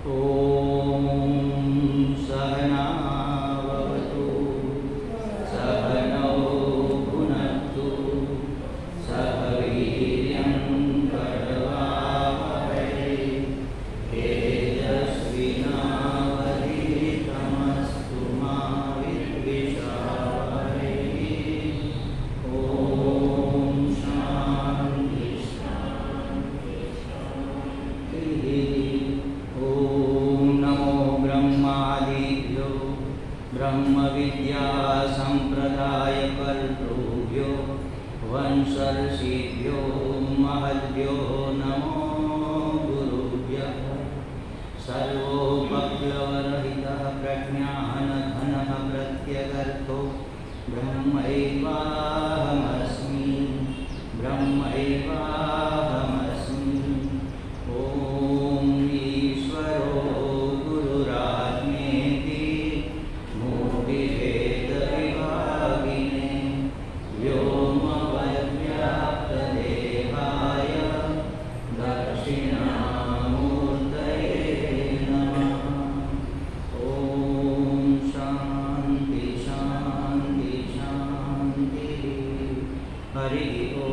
ॐ सहनावतु सहनौ भुनक्तु सह वीर्यं करवावहै तेजस्विनावधीतमस्तु मा विद्विषावहै। ॐ शान्ति शान्ति शान्तिः। ॐ नमो ब्रह्मादिभ्यो ब्रह्मविद्यासम्प्रदायकर्तृभ्यो वंशर्षिभ्यो महद्भ्यो नमो गुरुभ्यः। सर्वोपप्लवरहितः प्रज्ञानघनः प्रत्यगर्थो ब्रह्मैवाहमस्मि ब्रह्मैवाहमस्मि। ॐ ईश्वरो गुरुरात्मेति मूर्तिभेदविभागिने व्योमवद्व्याप्तदेहाय दक्षिणामूर्तये नमः। ॐ शान्ति शान्ति शान्तिः। हरिः ॐ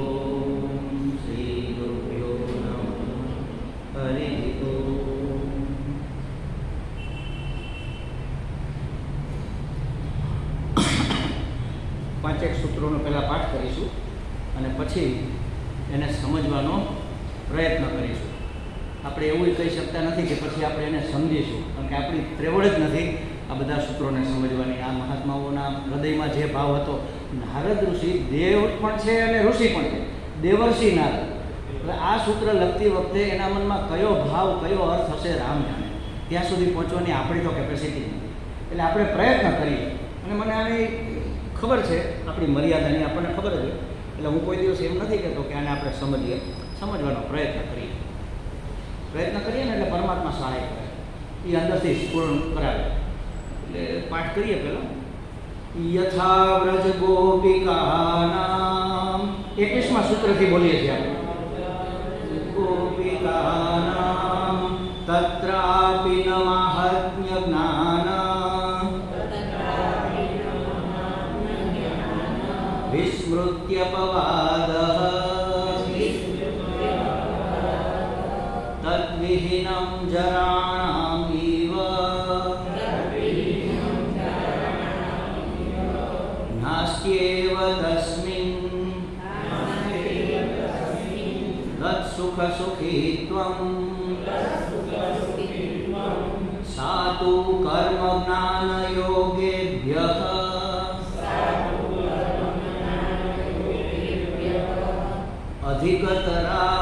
श्रीगुरुभ्यो नमः। हरिः ॐ। પાંચેક સૂત્રોનો પહેલાં પાઠ કરીશું અને પછી એને સમજવાનો પ્રયત્ન કરીશું. આપણે એવું કહી શકતા નથી કે પછી આપણે એને સમજીશું, કારણ કે આપણી ત્રેવડ જ નથી આ બધા સૂત્રોને સમજવાની. આ મહાત્માઓના હૃદયમાં જે ભાવ હતો, નારદ ઋષિ દેવ પણ છે અને ઋષિ પણ છે, દેવર્ષિ નારદ. એટલે આ સૂત્ર લખતી વખતે એના મનમાં કયો ભાવ કયો અર્થ હશે રામ જાણે. ત્યાં સુધી પહોંચવાની આપણી તો કેપેસિટી નથી. એટલે આપણે પ્રયત્ન કરીએ. અને મને આની ખબર છે, આપણી મર્યાદાની આપણને ખબર જ હોય. એટલે હું કોઈ દિવસ એમ નથી કહેતો કે આને આપણે સમજીએ, સમજવાનો પ્રયત્ન કરીએ ને એટલે પરમાત્મા સહાય કરે, એ અંદરથી પૂર્ણ કરાવે. એટલે પાઠ કરીએ પહેલાં. યથા વ્રજ ગોપિકાનામ 21મા સૂત્રથી બોલીએ છીએ આપણે. ગોપિકાનામ તત્રાપિ ન માહાત્મ્ય જ્ઞાન વિસ્મૃત્યપવાદઃ તદ્વિહીनं જરાણામ ઇવ નાસ્ત્યેવ તસ્મિन् તત્સુખસુખીત્વં સાતુ કર્મ જ્ઞાનયોગેભ્યઃ અધિકતરા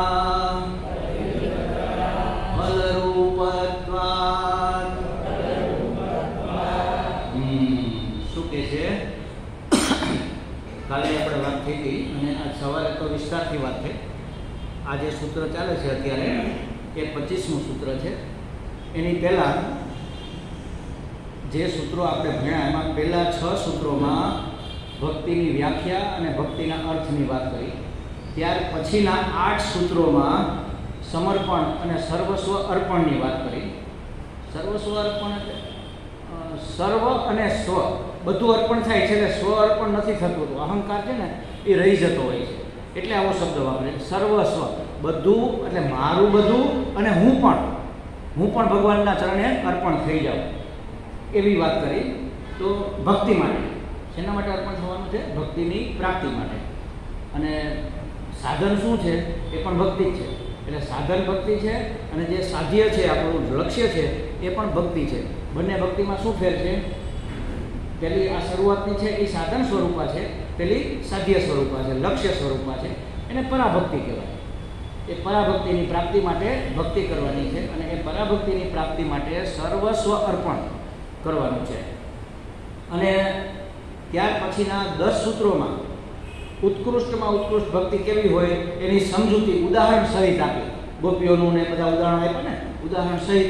ફલરૂપત્વાत्. શું કહે છે? કાલે આપણે વાત થઈ હતી અને આજ સવારે તો વિસ્તારથી વાત થઈ. આ જે સૂત્ર ચાલે છે અત્યારે એ 25મું સૂત્ર છે. એની પહેલાં જે સૂત્રો આપણે ભણ્યા એમાં પહેલાં 6 સૂત્રોમાં ભક્તિની વ્યાખ્યા અને ભક્તિના અર્થની વાત કરી. ત્યાર પછીના 8 સૂત્રોમાં સમર્પણ અને સર્વસ્વ અર્પણની વાત કરી. સર્વસ્વ અર્પણ એટલે સર્વ અને સ્વ બધું અર્પણ થાય છે, એટલે સ્વ અર્પણ નથી થતું. અહંકાર છે ને એ રહી જતો હોય છે, એટલે આવો શબ્દ વાપરે. સર્વસ્વ બધું એટલે મારું બધું, અને હું પણ ભગવાનના ચરણે અર્પણ થઈ જાઉં, એવી વાત કરી. તો ભક્તિ માટે શેના માટે અર્પણ થવાનું છે? ભક્તિની પ્રાપ્તિ માટે. અને સાધન શું છે? એ પણ ભક્તિ જ છે. એટલે સાધન ભક્તિ છે અને જે સાધ્ય છે, આપણું લક્ષ્ય છે, એ પણ ભક્તિ છે. બંને ભક્તિમાં શું ફેર છે? પેલી આ શરૂઆતની છે એ સાધન સ્વરૂપા છે, પેલી સાધ્ય સ્વરૂપા છે, લક્ષ્ય સ્વરૂપા છે. એને પરાભક્તિ કહેવાય. એ પરાભક્તિની પ્રાપ્તિ માટે ભક્તિ કરવાની છે, અને એ પરાભક્તિની પ્રાપ્તિ માટે સર્વસ્વ અર્પણ કરવાનું છે. અને ત્યાર પછીના 10 સૂત્રોમાં ઉત્કૃષ્ટમાં ઉત્કૃષ્ટ ભક્તિ કેવી હોય એની સમજૂતી ઉદાહરણ સહિત આપી. ગોપીઓનું ને બધા ઉદાહરણ આપ્યા ને, ઉદાહરણ સહિત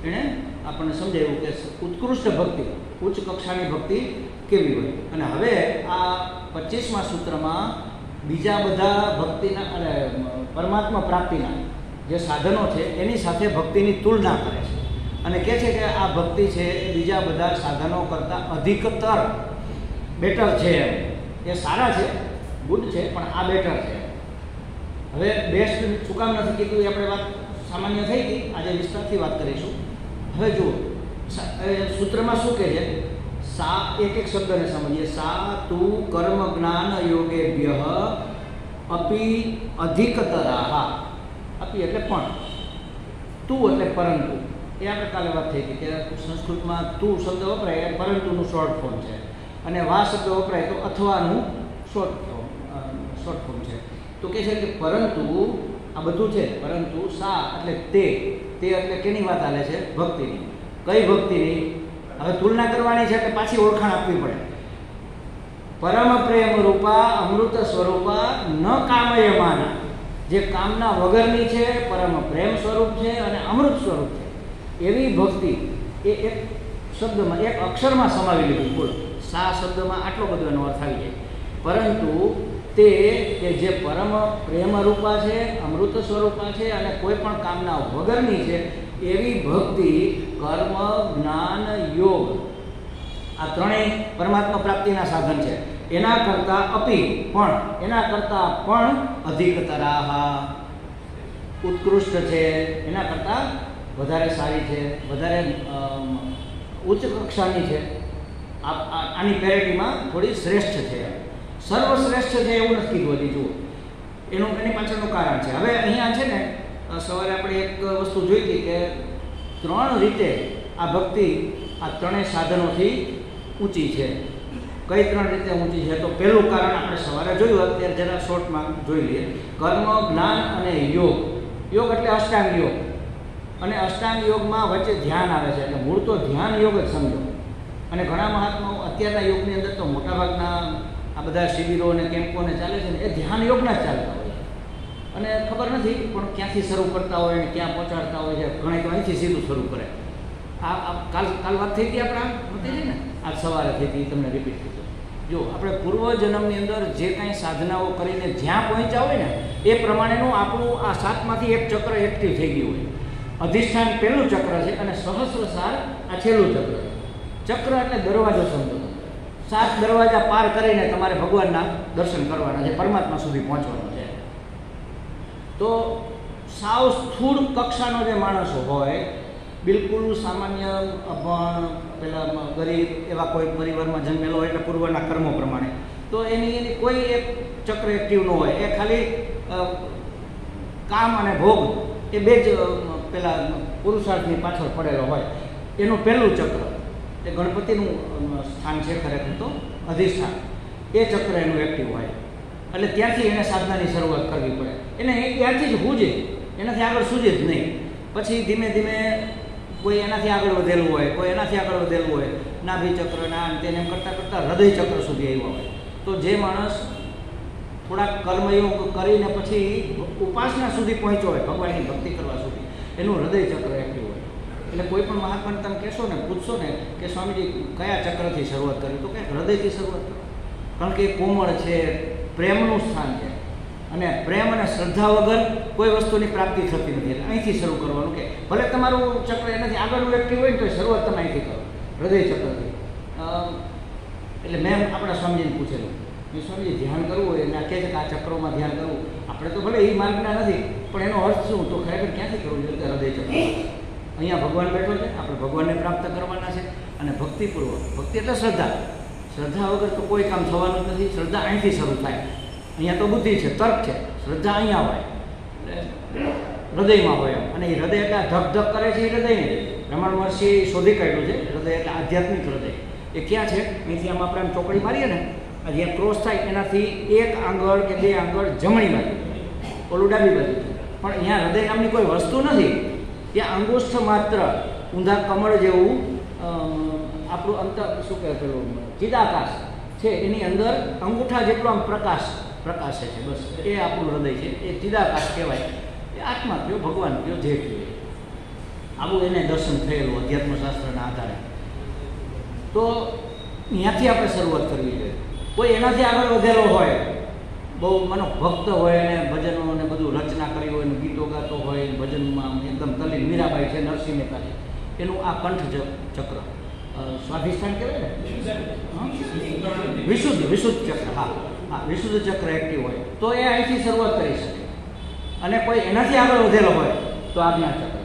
એણે આપણને સમજાવ્યું કે ઉત્કૃષ્ટ ભક્તિ, ઉચ્ચ કક્ષાની ભક્તિ કેવી હોય. અને હવે આ 25મા સૂત્રમાં બીજા બધા ભક્તિના અને પરમાત્મા પ્રાપ્તિના જે સાધનો છે એની સાથે ભક્તિની તુલના કરે છે. અને કહે છે કે આ ભક્તિ છે એ બીજા બધા સાધનો કરતાં અધિકતર બેટર છે. એ સારા છે, ગુડ છે, પણ આ બેટર છે. હવે બેસ્ટ શું કામ નથી કીધું એ આપણે વાત સામાન્ય થઈ ગઈ, આજે વિસ્તારથી વાત કરીશું. હવે જુઓ સૂત્રમાં શું કહે છે, એક એક શબ્દને સમજીએ. સા તું કર્મ જ્ઞાન યોગેભ્ય અપી અધિકતરાહ. અપી એટલે પણ, તું એટલે પરંતુ. એ આપણે કાલે વાત થઈ હતી કે સંસ્કૃતમાં તું શબ્દ વપરાય એ પરંતુનું શોર્ટ ફોર્મ છે, અને વા શબ્દ વપરાય તો અથવાનું શોર્ટ ફોર્મ છે. તો કહે છે કે પરંતુ આ બધું છે, પરંતુ સા એટલે તે એટલે કેની વાત ચાલે છે? ભક્તિની. કઈ ભક્તિની? હવે તુલના કરવાની છે એટલે પાછી ઓળખાણ આપવી પડે. પરમ પ્રેમ રૂપા અમૃત સ્વરૂપા ન કામયમાના, જે કામના વગરની છે, પરમ પ્રેમ સ્વરૂપ છે અને અમૃત સ્વરૂપ છે, એવી ભક્તિ એ એક શબ્દમાં, એક અક્ષરમાં સમાવી લીધું. બોલો, સા શબ્દમાં આટલો બધો એનો અર્થ આવી જાય. પરંતુ તે કે જે પરમ પ્રેમ રૂપા છે, અમૃત સ્વરૂપા છે અને કોઈ પણ કામના વગરની છે, એવી ભક્તિ કર્મ જ્ઞાન યોગ આ ત્રણેય પરમાત્મા પ્રાપ્તિના સાધન છે. એના કરતાં પણ અધિકતરાહ, ઉત્કૃષ્ટ છે, એના કરતાં વધારે સારી છે, વધારે ઉચ્ચ કક્ષાની છે. આની પેરેટીમાં થોડી શ્રેષ્ઠ છે. સર્વશ્રેષ્ઠ છે એવું નથી કીધું હજી. જુઓ એની પાછળનું કારણ છે. હવે અહીંયા છે ને, સવારે આપણે એક વસ્તુ જોઈ હતી કે 3 રીતે આ ભક્તિ આ ત્રણેય સાધનોથી ઊંચી છે. કઈ 3 રીતે ઊંચી છે? તો પહેલું કારણ આપણે સવારે જોયું, અત્યારે જરા શોર્ટમાં જોઈ લઈએ. કર્મ જ્ઞાન અને યોગ. યોગ એટલે અષ્ટાંગ યોગ, અને અષ્ટાંગ યોગમાં વચ્ચે ધ્યાન આવે છે, એટલે મૂળ તો ધ્યાન યોગ જ સમજો. અને ઘણા મહાત્માઓ અત્યારના યોગની અંદર તો મોટાભાગના આ બધા શિબિરો અને કેમ્પોને ચાલે છે ને, એ ધ્યાન યોગના જ ચાલતા હોય છે. અને ખબર નથી પણ ક્યાંથી શરૂ કરતા હોય અને ક્યાં પહોંચાડતા હોય છે. ઘણા તો અહીંથી સીધું શરૂ કરે. કાલ વાત થઈ હતી આપણે, હતી ને આજ સવારે થઈ હતી, તમને રિપીટ થઈ. જો આપણે પૂર્વજન્મની અંદર જે કાંઈ સાધનાઓ કરીને જ્યાં પહોંચ્યા હોય ને, એ પ્રમાણેનું આપણું આ 7માંથી એક ચક્ર એક્ટિવ થઈ ગયું હોય. અધિષ્ઠાન પહેલું ચક્ર છે અને સહસ્રસાર આ છેલ્લું ચક્ર છે. ચક્ર એટલે દરવાજો સમજો. 7 દરવાજા પાર કરીને તમારે ભગવાનના દર્શન કરવાના છે, પરમાત્મા સુધી પહોંચવાનું છે. તો સાવ સ્થૂળ કક્ષાનો જે માણસો હોય, બિલકુલ સામાન્ય અભણ, પેલા ગરીબ એવા કોઈ પરિવારમાં જન્મેલો હોય એટલે પૂર્વના કર્મો પ્રમાણે, તો એની કોઈ એક ચક્ર એક્ટિવ ન હોય. એ ખાલી કામ અને ભોગ એ બે જ પેલા પુરુષાર્થની પાછળ પડેલો હોય. એનું પહેલું ચક્ર એ ગણપતિનું સ્થાન છે ખરેખર તો, અધિષ્ઠાન. એ ચક્ર એનું એક્ટિવ હોય એટલે ત્યાંથી એને સાધનાની શરૂઆત કરવી પડે. એને ત્યારથી જ સૂજે, એનાથી આગળ સૂજે જ નહીં. પછી ધીમે ધીમે કોઈ એનાથી આગળ વધેલું હોય, કોઈ એનાથી આગળ વધેલું હોય, નાભી ચક્ર ના તેને કરતાં કરતાં હૃદય ચક્ર સુધી આવ્યા હોય. તો જે માણસ થોડાક કર્મયોગ કરીને પછી ઉપાસના સુધી પહોંચ્યો હોય, ભગવાનની ભક્તિ કરવા સુધી, એનું હૃદય ચક્ર એક્ટિવ હોય. એટલે કોઈ પણ મહાત્માને તમે કહેશો ને, પૂછશો ને કે સ્વામીજી કયા ચક્રથી શરૂઆત કરી, તો કે હૃદયથી શરૂઆત કરો. કારણ કે એ કોમળ છે, પ્રેમનું સ્થાન છે, અને પ્રેમ અને શ્રદ્ધા વગર કોઈ વસ્તુની પ્રાપ્તિ થતી નથી. એટલે અહીંથી શરૂ કરવાનું. કે ભલે તમારું ચક્ર એનાથી આગળનું એક્ટિવ હોય ને તો શરૂઆત તમે અહીંથી કરો, હૃદય ચક્રથી. એટલે મેં આપણા સ્વામીજીને પૂછેલું, મેં સ્વામીજી ધ્યાન કરવું હોય અને કહે છે કે આ ચક્રોમાં ધ્યાન કરવું. આપણે તો ભલે એ માર્ગના નથી, પણ એનો અર્થ શું? તો ખરેખર ક્યાંથી કરવું જોઈએ? હૃદય ચક્ર. અહીંયા ભગવાન બેઠો છે, આપણે ભગવાનને પ્રાપ્ત કરવાના છે, અને ભક્તિપૂર્વક. ભક્તિ એટલે શ્રદ્ધા. શ્રદ્ધા વગર તો કોઈ કામ થવાનું જ નથી. શ્રદ્ધા અહીંથી શરૂ થાય. અહીંયા તો બુદ્ધિ છે, તર્ક છે. શ્રદ્ધા અહીંયા હોય, હૃદયમાં હોય. અને એ હૃદય એટલે ધક ધક કરે છે, એ હૃદય નહીં. રમણ મહર્ષિએ શોધી કાઢ્યું છે, હૃદય એટલે આધ્યાત્મિક હૃદય. એ ક્યાં છે? અહીંથી આમ આપણે ચોકડી મારીએ ને, જ્યાં ક્રોસ થાય એનાથી 1 આંગળ કે 2 આંગળ જમણી બાજુ, ઓલું ડાબી બાજુ. પણ અહીંયા હૃદય નામની કોઈ વસ્તુ નથી. ત્યાં અંગુષ્ઠ માત્ર ઊંધા કમળ જેવું આપણું અંતર શું કહે પેલું ચિદાકાશ છે, એની અંદર અંગૂઠા જેટલો આમ પ્રકાશે છે. બસ એ આપણું હૃદય છે. એ ચિદાકાશ કહેવાય. એ આત્મા કયો, ભગવાન કયો, જે કયો. આવું એને દર્શન થયેલું અધ્યાત્મશાસ્ત્રના આધારે. તો ત્યાંથી આપણે શરૂઆત કરવી જોઈએ. કોઈ એનાથી આગળ વધેલો હોય, બહુ મનોભક્ત હોય ને ભજનો ને બધું રચના કરી હોય ને ગીતો ગાતો હોય, ભજનમાં એકદમ તલ્લીન, મીરાબાઈ છે, નરસિંહ મહેતા છે, એનું આ કંઠ ચક્ર, સ્વાધિષ્ઠાન કહેવાય ને, વિશુદ્ધ ચક્ર, હા વિશુદ્ધ ચક્ર એક્ટિવ હોય તો એ અહીંથી શરૂઆત કરી શકે. અને કોઈ એનાથી આગળ વધેલો હોય તો આજ્ઞા ચક્ર,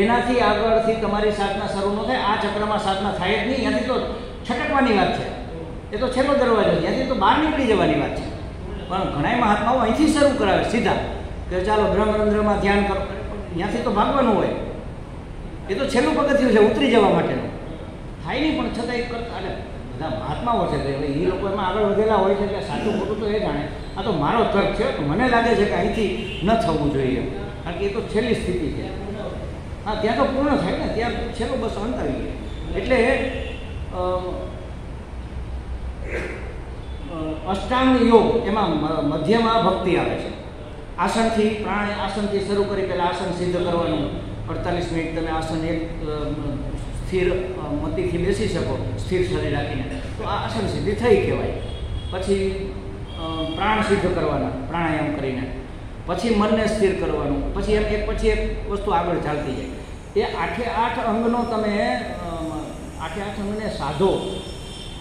એનાથી આગળથી તમારી સાધના શરૂ ન થાય. આ ચક્રમાં સાધના થાય જ નહીં, ત્યાંથી તો છટકવાની વાત છે, એ તો છેલ્લો દરવાજો, ત્યાંથી તો બહાર નીકળી જવાની વાત છે. પણ ઘણા મહાત્માઓ અહીંથી શરૂ કરાવે સીધા, કે ચાલો બ્રહ્મરંધ્રમાં ધ્યાન કરો, ત્યાંથી તો ભાગવાનું હોય, એ તો છેલ્લું પગથિયું છે ઉતરી જવા માટેનું. થાય નહીં પણ છતાં એક કરતા, અને બધા મહાત્માઓ છે કે એ લોકો એમાં આગળ વધેલા હોય છે, કે સાચું ખોટું તો એ જાણે. આ તો મારો તર્ક છે, તો મને લાગે છે કે અહીંથી ન થવું જોઈએ, કારણ કે એ તો છેલ્લી સ્થિતિ છે. હા, ત્યાં તો પૂર્ણ થાય ને, ત્યાં છેલ્લું બસ અંત આવી ગયો. એટલે અષ્ટાંગ યોગ એમાં મધ્યમાં ભક્તિ આવે છે. આસનથી આસનથી શરૂ કરી, પહેલાં આસન સિદ્ધ કરવાનું, 48 મિનિટ તમે આસન એક સ્થિર મતિથી બેસી શકો, સ્થિર શરીર રાખીને, તો આ આસન સિદ્ધિ થઈ કહેવાય. પછી પ્રાણ સિદ્ધ કરવાના પ્રાણાયામ કરીને, પછી મનને સ્થિર કરવાનું, પછી એમ એક પછી એક વસ્તુ આગળ ચાલતી જાય. એ 8 અંગનો તમે 8 અંગને સાધો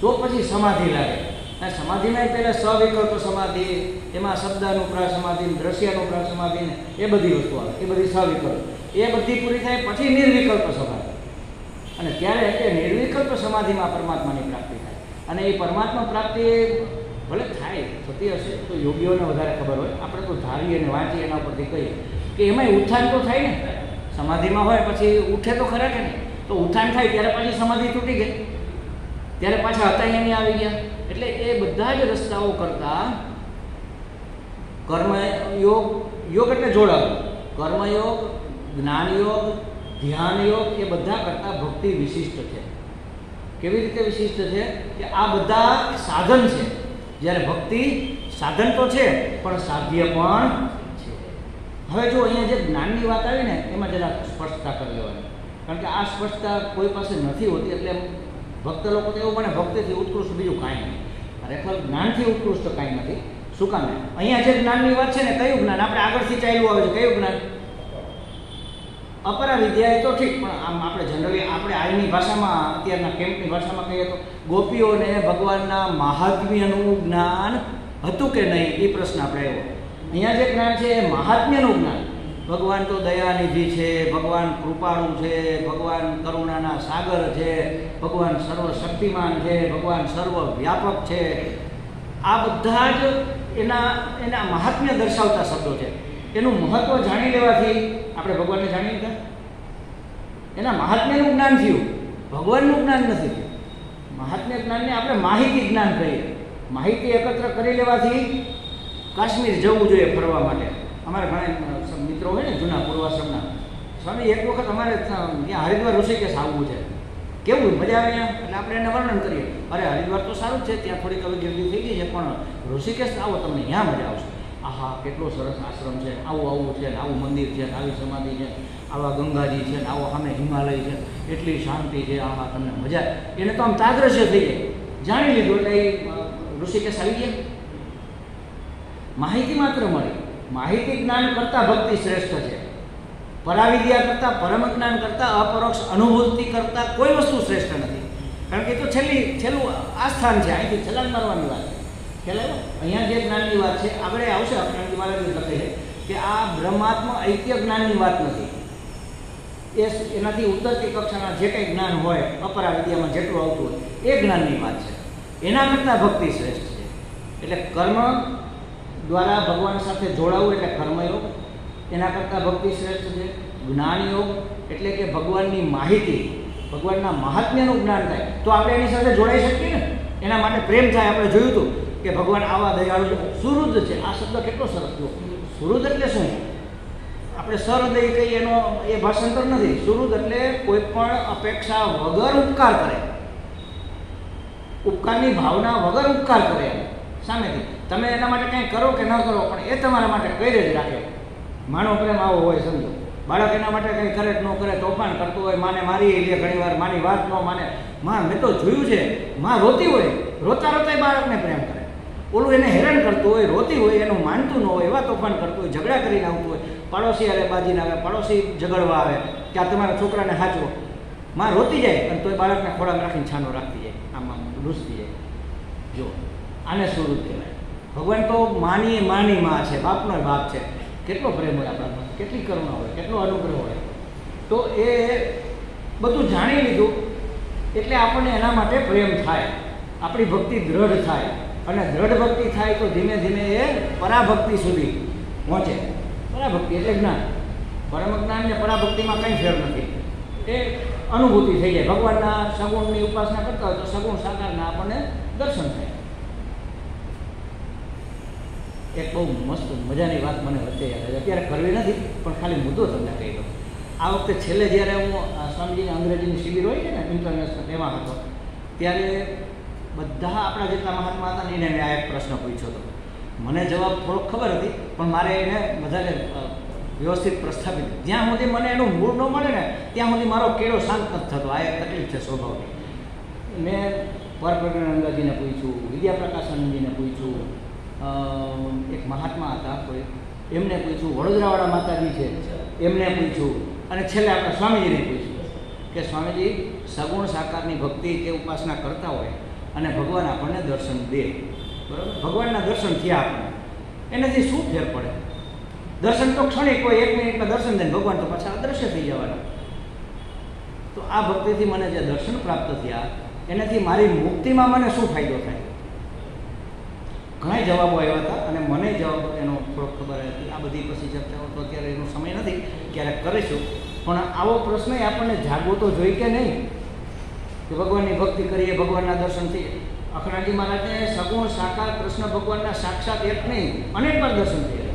તો પછી સમાધિ લાગે. અને સમાધિમાં પહેલાં સવિકલ્પ સમાધિ, એમાં શબ્દાનુપ્રાસ સમાધિ, દ્રશ્યાનુપ્રાસ સમાધિ, એ બધી વસ્તુ આવે, એ બધી સવિકલ્પ. એ બધી પૂરી થાય પછી નિર્વિકલ્પ સમાધિ, અને ત્યારે એટલે નિર્વિકલ્પ સમાધિમાં પરમાત્માની પ્રાપ્તિ થાય. અને એ પરમાત્મા પ્રાપ્તિ ભલે થાય, થતી હશે તો યોગીઓને વધારે ખબર હોય, આપણે તો ધારીએ અને વાંચીએ એના ઉપરથી કહીએ કે એમાંય ઉત્થાન તો થાય ને. સમાધિમાં હોય પછી ઉઠે તો ખરા કે નહીં, તો ઉત્થાન થાય ત્યારે પાછી સમાધિ તૂટી ગઈ, ત્યારે પાછા હતા એની આવી ગયા. એટલે એ બધા જ રસ્તાઓ કરતાં કર્મયોગ, યોગ એટલે જોડાવું, કર્મયોગ, જ્ઞાનયોગ, ધ્યાનયોગ, એ બધા કરતાં ભક્તિ વિશિષ્ટ છે. કેવી રીતે વિશિષ્ટ છે કે આ બધા સાધન છે, જ્યારે ભક્તિ સાધન તો છે પણ સાધ્ય પણ છે. હવે જો અહીંયા જે જ્ઞાનની વાત આવી ને, એમાં જરા સ્પષ્ટતા કરી લેવાની, કારણ કે આ સ્પષ્ટતા કોઈ પાસે નથી હોતી. એટલે ભક્ત લોકો તો એવું મને ભક્તિથી ઉત્કૃષ્ટ બીજું કાંઈ નહીં, ખરેખર જ્ઞાનથી ઉત્કૃષ્ટ કાંઈ નથી. શું કામ? અહીંયા જે જ્ઞાનની વાત છે ને, કયું જ્ઞાન આપણે આગળથી ચાલ્યું આવે છે, કયું જ્ઞાન? અપરા વિદ્યા. એ તો ઠીક, પણ આમ આપણે જનરલી આપણે આજની ભાષામાં, અત્યારના કેમ્પની ભાષામાં કહીએ તો ગોપીઓને ભગવાનના મહાત્મ્યનું જ્ઞાન હતું કે નહીં, એ પ્રશ્ન આપણે આવ્યો. અહીંયા જે જ્ઞાન છે એ મહાત્મ્યનું જ્ઞાન. ભગવાન તો દયાનિધિ છે, ભગવાન કૃપાળુ છે, ભગવાન કરુણાના સાગર છે, ભગવાન સર્વશક્તિમાન છે, ભગવાન સર્વવ્યાપક છે. આ બધા જ એના મહાત્મ્ય દર્શાવતા શબ્દો છે. એનું મહત્વ જાણી લેવાથી આપણે ભગવાનને જાણી લીધા. એના મહાત્મ્યનું જ્ઞાન થયું, ભગવાનનું જ્ઞાન નથી થયું. મહાત્મ્ય જ્ઞાનને આપણે માહિતી જ્ઞાન કહીએ. માહિતી એકત્ર કરી લેવાથી કાશ્મીર જવું જોઈએ ફરવા માટે. અમારે ઘણા મિત્રો હોય ને જૂના પૂર્વાશ્રમના, સ્વામી એક વખત અમારે ત્યાં હરિદ્વાર ઋષિકેશ આવવું છે, કેવું મજા આવે ત્યાં? એટલે આપણે એને વર્ણન કરીએ, અરે હરિદ્વાર તો સારું જ છે, ત્યાં થોડીક હવે ગીરદી થઈ ગઈ છે, પણ ઋષિકેશ આવો તમને ત્યાં મજા આવશે. આહા, કેટલો સરસ આશ્રમ છે, આવું છે, આવું મંદિર છે, આવી સમાધિ છે, આવા ગંગાજી છે, આવો સામે હિમાલય છે, એટલી શાંતિ છે, આહા તમને મજા. એને તો આમ તાદ્રશ્ય થઈ જાય, જાણી લીધું એટલે એ ઋષિકેશ આવી ગયા. માહિતી માત્ર મળી. માહિતી જ્ઞાન કરતાં ભક્તિ શ્રેષ્ઠ છે. પરાવિદ્યા કરતાં, પરમ જ્ઞાન કરતાં, અપરોક્ષ અનુભૂતિ કરતાં કોઈ વસ્તુ શ્રેષ્ઠ નથી. કારણ કે એ તો છેલ્લું આ સ્થાન છે, અહીંથી છલાંગ મારવાની વાત છે. ખ્યાલ આવ્યો? અહીંયા જે જ્ઞાનની વાત છે, આગળ આવશે અક્ષરાંતિ મહારાજ લખે છે કે આ બ્રહ્માત્મ ઐક્ય જ્ઞાનની વાત નથી. એનાથી ઉત્તરતી કક્ષાના જે કંઈ જ્ઞાન હોય, અપરાવિદ્યામાં જેટલું આવતું હોય, એ જ્ઞાનની વાત છે. એના કરતાં ભક્તિ શ્રેષ્ઠ છે. એટલે કર્મ દ્વારા ભગવાન સાથે જોડાવું એટલે કર્મયોગ, એના કરતાં ભક્તિ શ્રેષ્ઠ છે. જ્ઞાનયોગ એટલે કે ભગવાનની માહિતી, ભગવાનના મહાત્મ્યનું જ્ઞાન થાય તો આપણે એની સાથે જોડાઈ શકીએ ને. એના માટે પ્રેમ થાય. આપણે જોયું હતું કે ભગવાન આવા દયાળુ સુહૃદ છે. આ શબ્દ કેટલો સરસ થયો. સુહૃદ એટલે શું? આપણે સહૃદય કહીએ, એનો એ ભાષાંતર નથી. સુહૃદ એટલે કોઈ પણ અપેક્ષા વગર ઉપકાર કરે, ઉપકારની ભાવના વગર ઉપકાર કરે સામેથી. તમે એના માટે કંઈ કરો કે ન કરો, પણ એ તમારા માટે કરી જ રાખે. માનો પ્રેમ આવો હોય, સમજો. બાળક એના માટે કંઈ કરે કે ન કરે, તોફાન કરતું હોય, માને મારી લે ઘણી વાર, માની વાત ન માને. માં મેં તો જોયું છે, માં રોતી હોય, રોતા રોતા બાળકને પ્રેમ કરે. ઓલું એને હેરાન કરતું હોય, રોતી હોય, એનું માનતું ન હોય, એવા તોફાન કરતું હોય, ઝઘડા કરીને આવતું હોય, પાડોશી અરે બાજીને આવે, પાડોશી ઝઘડવા આવે કે આ તમારા છોકરાને હાચવો. માં રોતી જાય અને તોય બાળકને ખોળામાં રાખીને છાનો રાખતી જાય, આમાં રૂસતી જાય. જો આને સુરત કહેવાય. ભગવાન તો માની માં છે, બાપનો બાપ છે. કેટલો પ્રેમ હોય આપણા, કેટલી કરુણા હોય, કેટલો અનુગ્રહ હોય. તો એ બધું જાણી લીધું એટલે આપણને એના માટે પ્રેમ થાય, આપણી ભક્તિ દ્રઢ થાય. અને દ્રઢ ભક્તિ થાય તો ધીમે ધીમે એ પરાભક્તિ સુધી પહોંચે. પરાભક્તિ એટલે જ્ઞાન. પરમ જ્ઞાન ને પરાભક્તિમાં કંઈ ફેર નથી. એ અનુભૂતિ થઈ જાય. ભગવાનના સગુણની ઉપાસના કરતા હોય તો સગુણ સાકારના આપણને દર્શન થાય. એક બહુ મસ્ત મજાની વાત મને વચ્ચે યાદ આવે, અત્યારે કરવી નથી પણ ખાલી મુદ્દો તમને કહી દઉં. આ વખતે છેલ્લે જ્યારે હું સ્વામીજીની અંગ્રેજીની શિબિર હોય છે ને ઇન્ટરનેશનલ, એમાં હતો ત્યારે બધા આપણા જેટલા મહાત્મા હતા ને એને મેં આ એક પ્રશ્ન પૂછ્યો હતો. મને જવાબ થોડોક ખબર હતી પણ મારે એને બધાને વ્યવસ્થિત પ્રસ્થાપિત, જ્યાં સુધી મને એનું મૂળ ન મળે ને ત્યાં સુધી મારો કેળો શાંત નથી થતો. આ એક તકલીફ છે સ્વભાવની. મેં પરપ્રજ્ઞાનંદજીને પૂછ્યું, વિદ્યાપ્રકાશાનંદજીને પૂછ્યું, એક મહાત્મા હતા કોઈ, એમને પૂછ્યું, વડોદરાવાળા માતાજી છે એમને પૂછ્યું, અને છેલ્લે આપણે સ્વામીજીને પૂછ્યું કે સ્વામીજી સગુણ સાકારની ભક્તિ કે ઉપાસના કરતા હોય અને ભગવાન આપણને દર્શન દે, બરાબર, ભગવાનના દર્શન થયા આપણને, એનાથી શું ફેર પડે? દર્શન તો ક્ષણિક કોઈ 1 મિનિટમાં દર્શન દે, ભગવાન તો પાછા અદૃશ્ય થઈ જવાના. તો આ ભક્તિથી મને જે દર્શન પ્રાપ્ત થયા એનાથી મારી મુક્તિમાં મને શું ફાયદો થાય? ઘણા જવાબો આવ્યા હતા અને મને જવાબ એનો થોડોક ખબર હતી. આ બધી પછી ચર્ચાઓ તો અત્યારે એનો સમય નથી, ક્યારેક કરીશું. પણ આવો પ્રશ્ન આપણને જાગવો તો જોઈ કે નહીં, કે ભગવાનની ભક્તિ કરીએ, ભગવાનના દર્શન થઈએ. અખંડાજી મહારાજને સગુણ સાકાર કૃષ્ણ ભગવાનના સાક્ષાત એક નહીં અનેક વાર દર્શન થયા.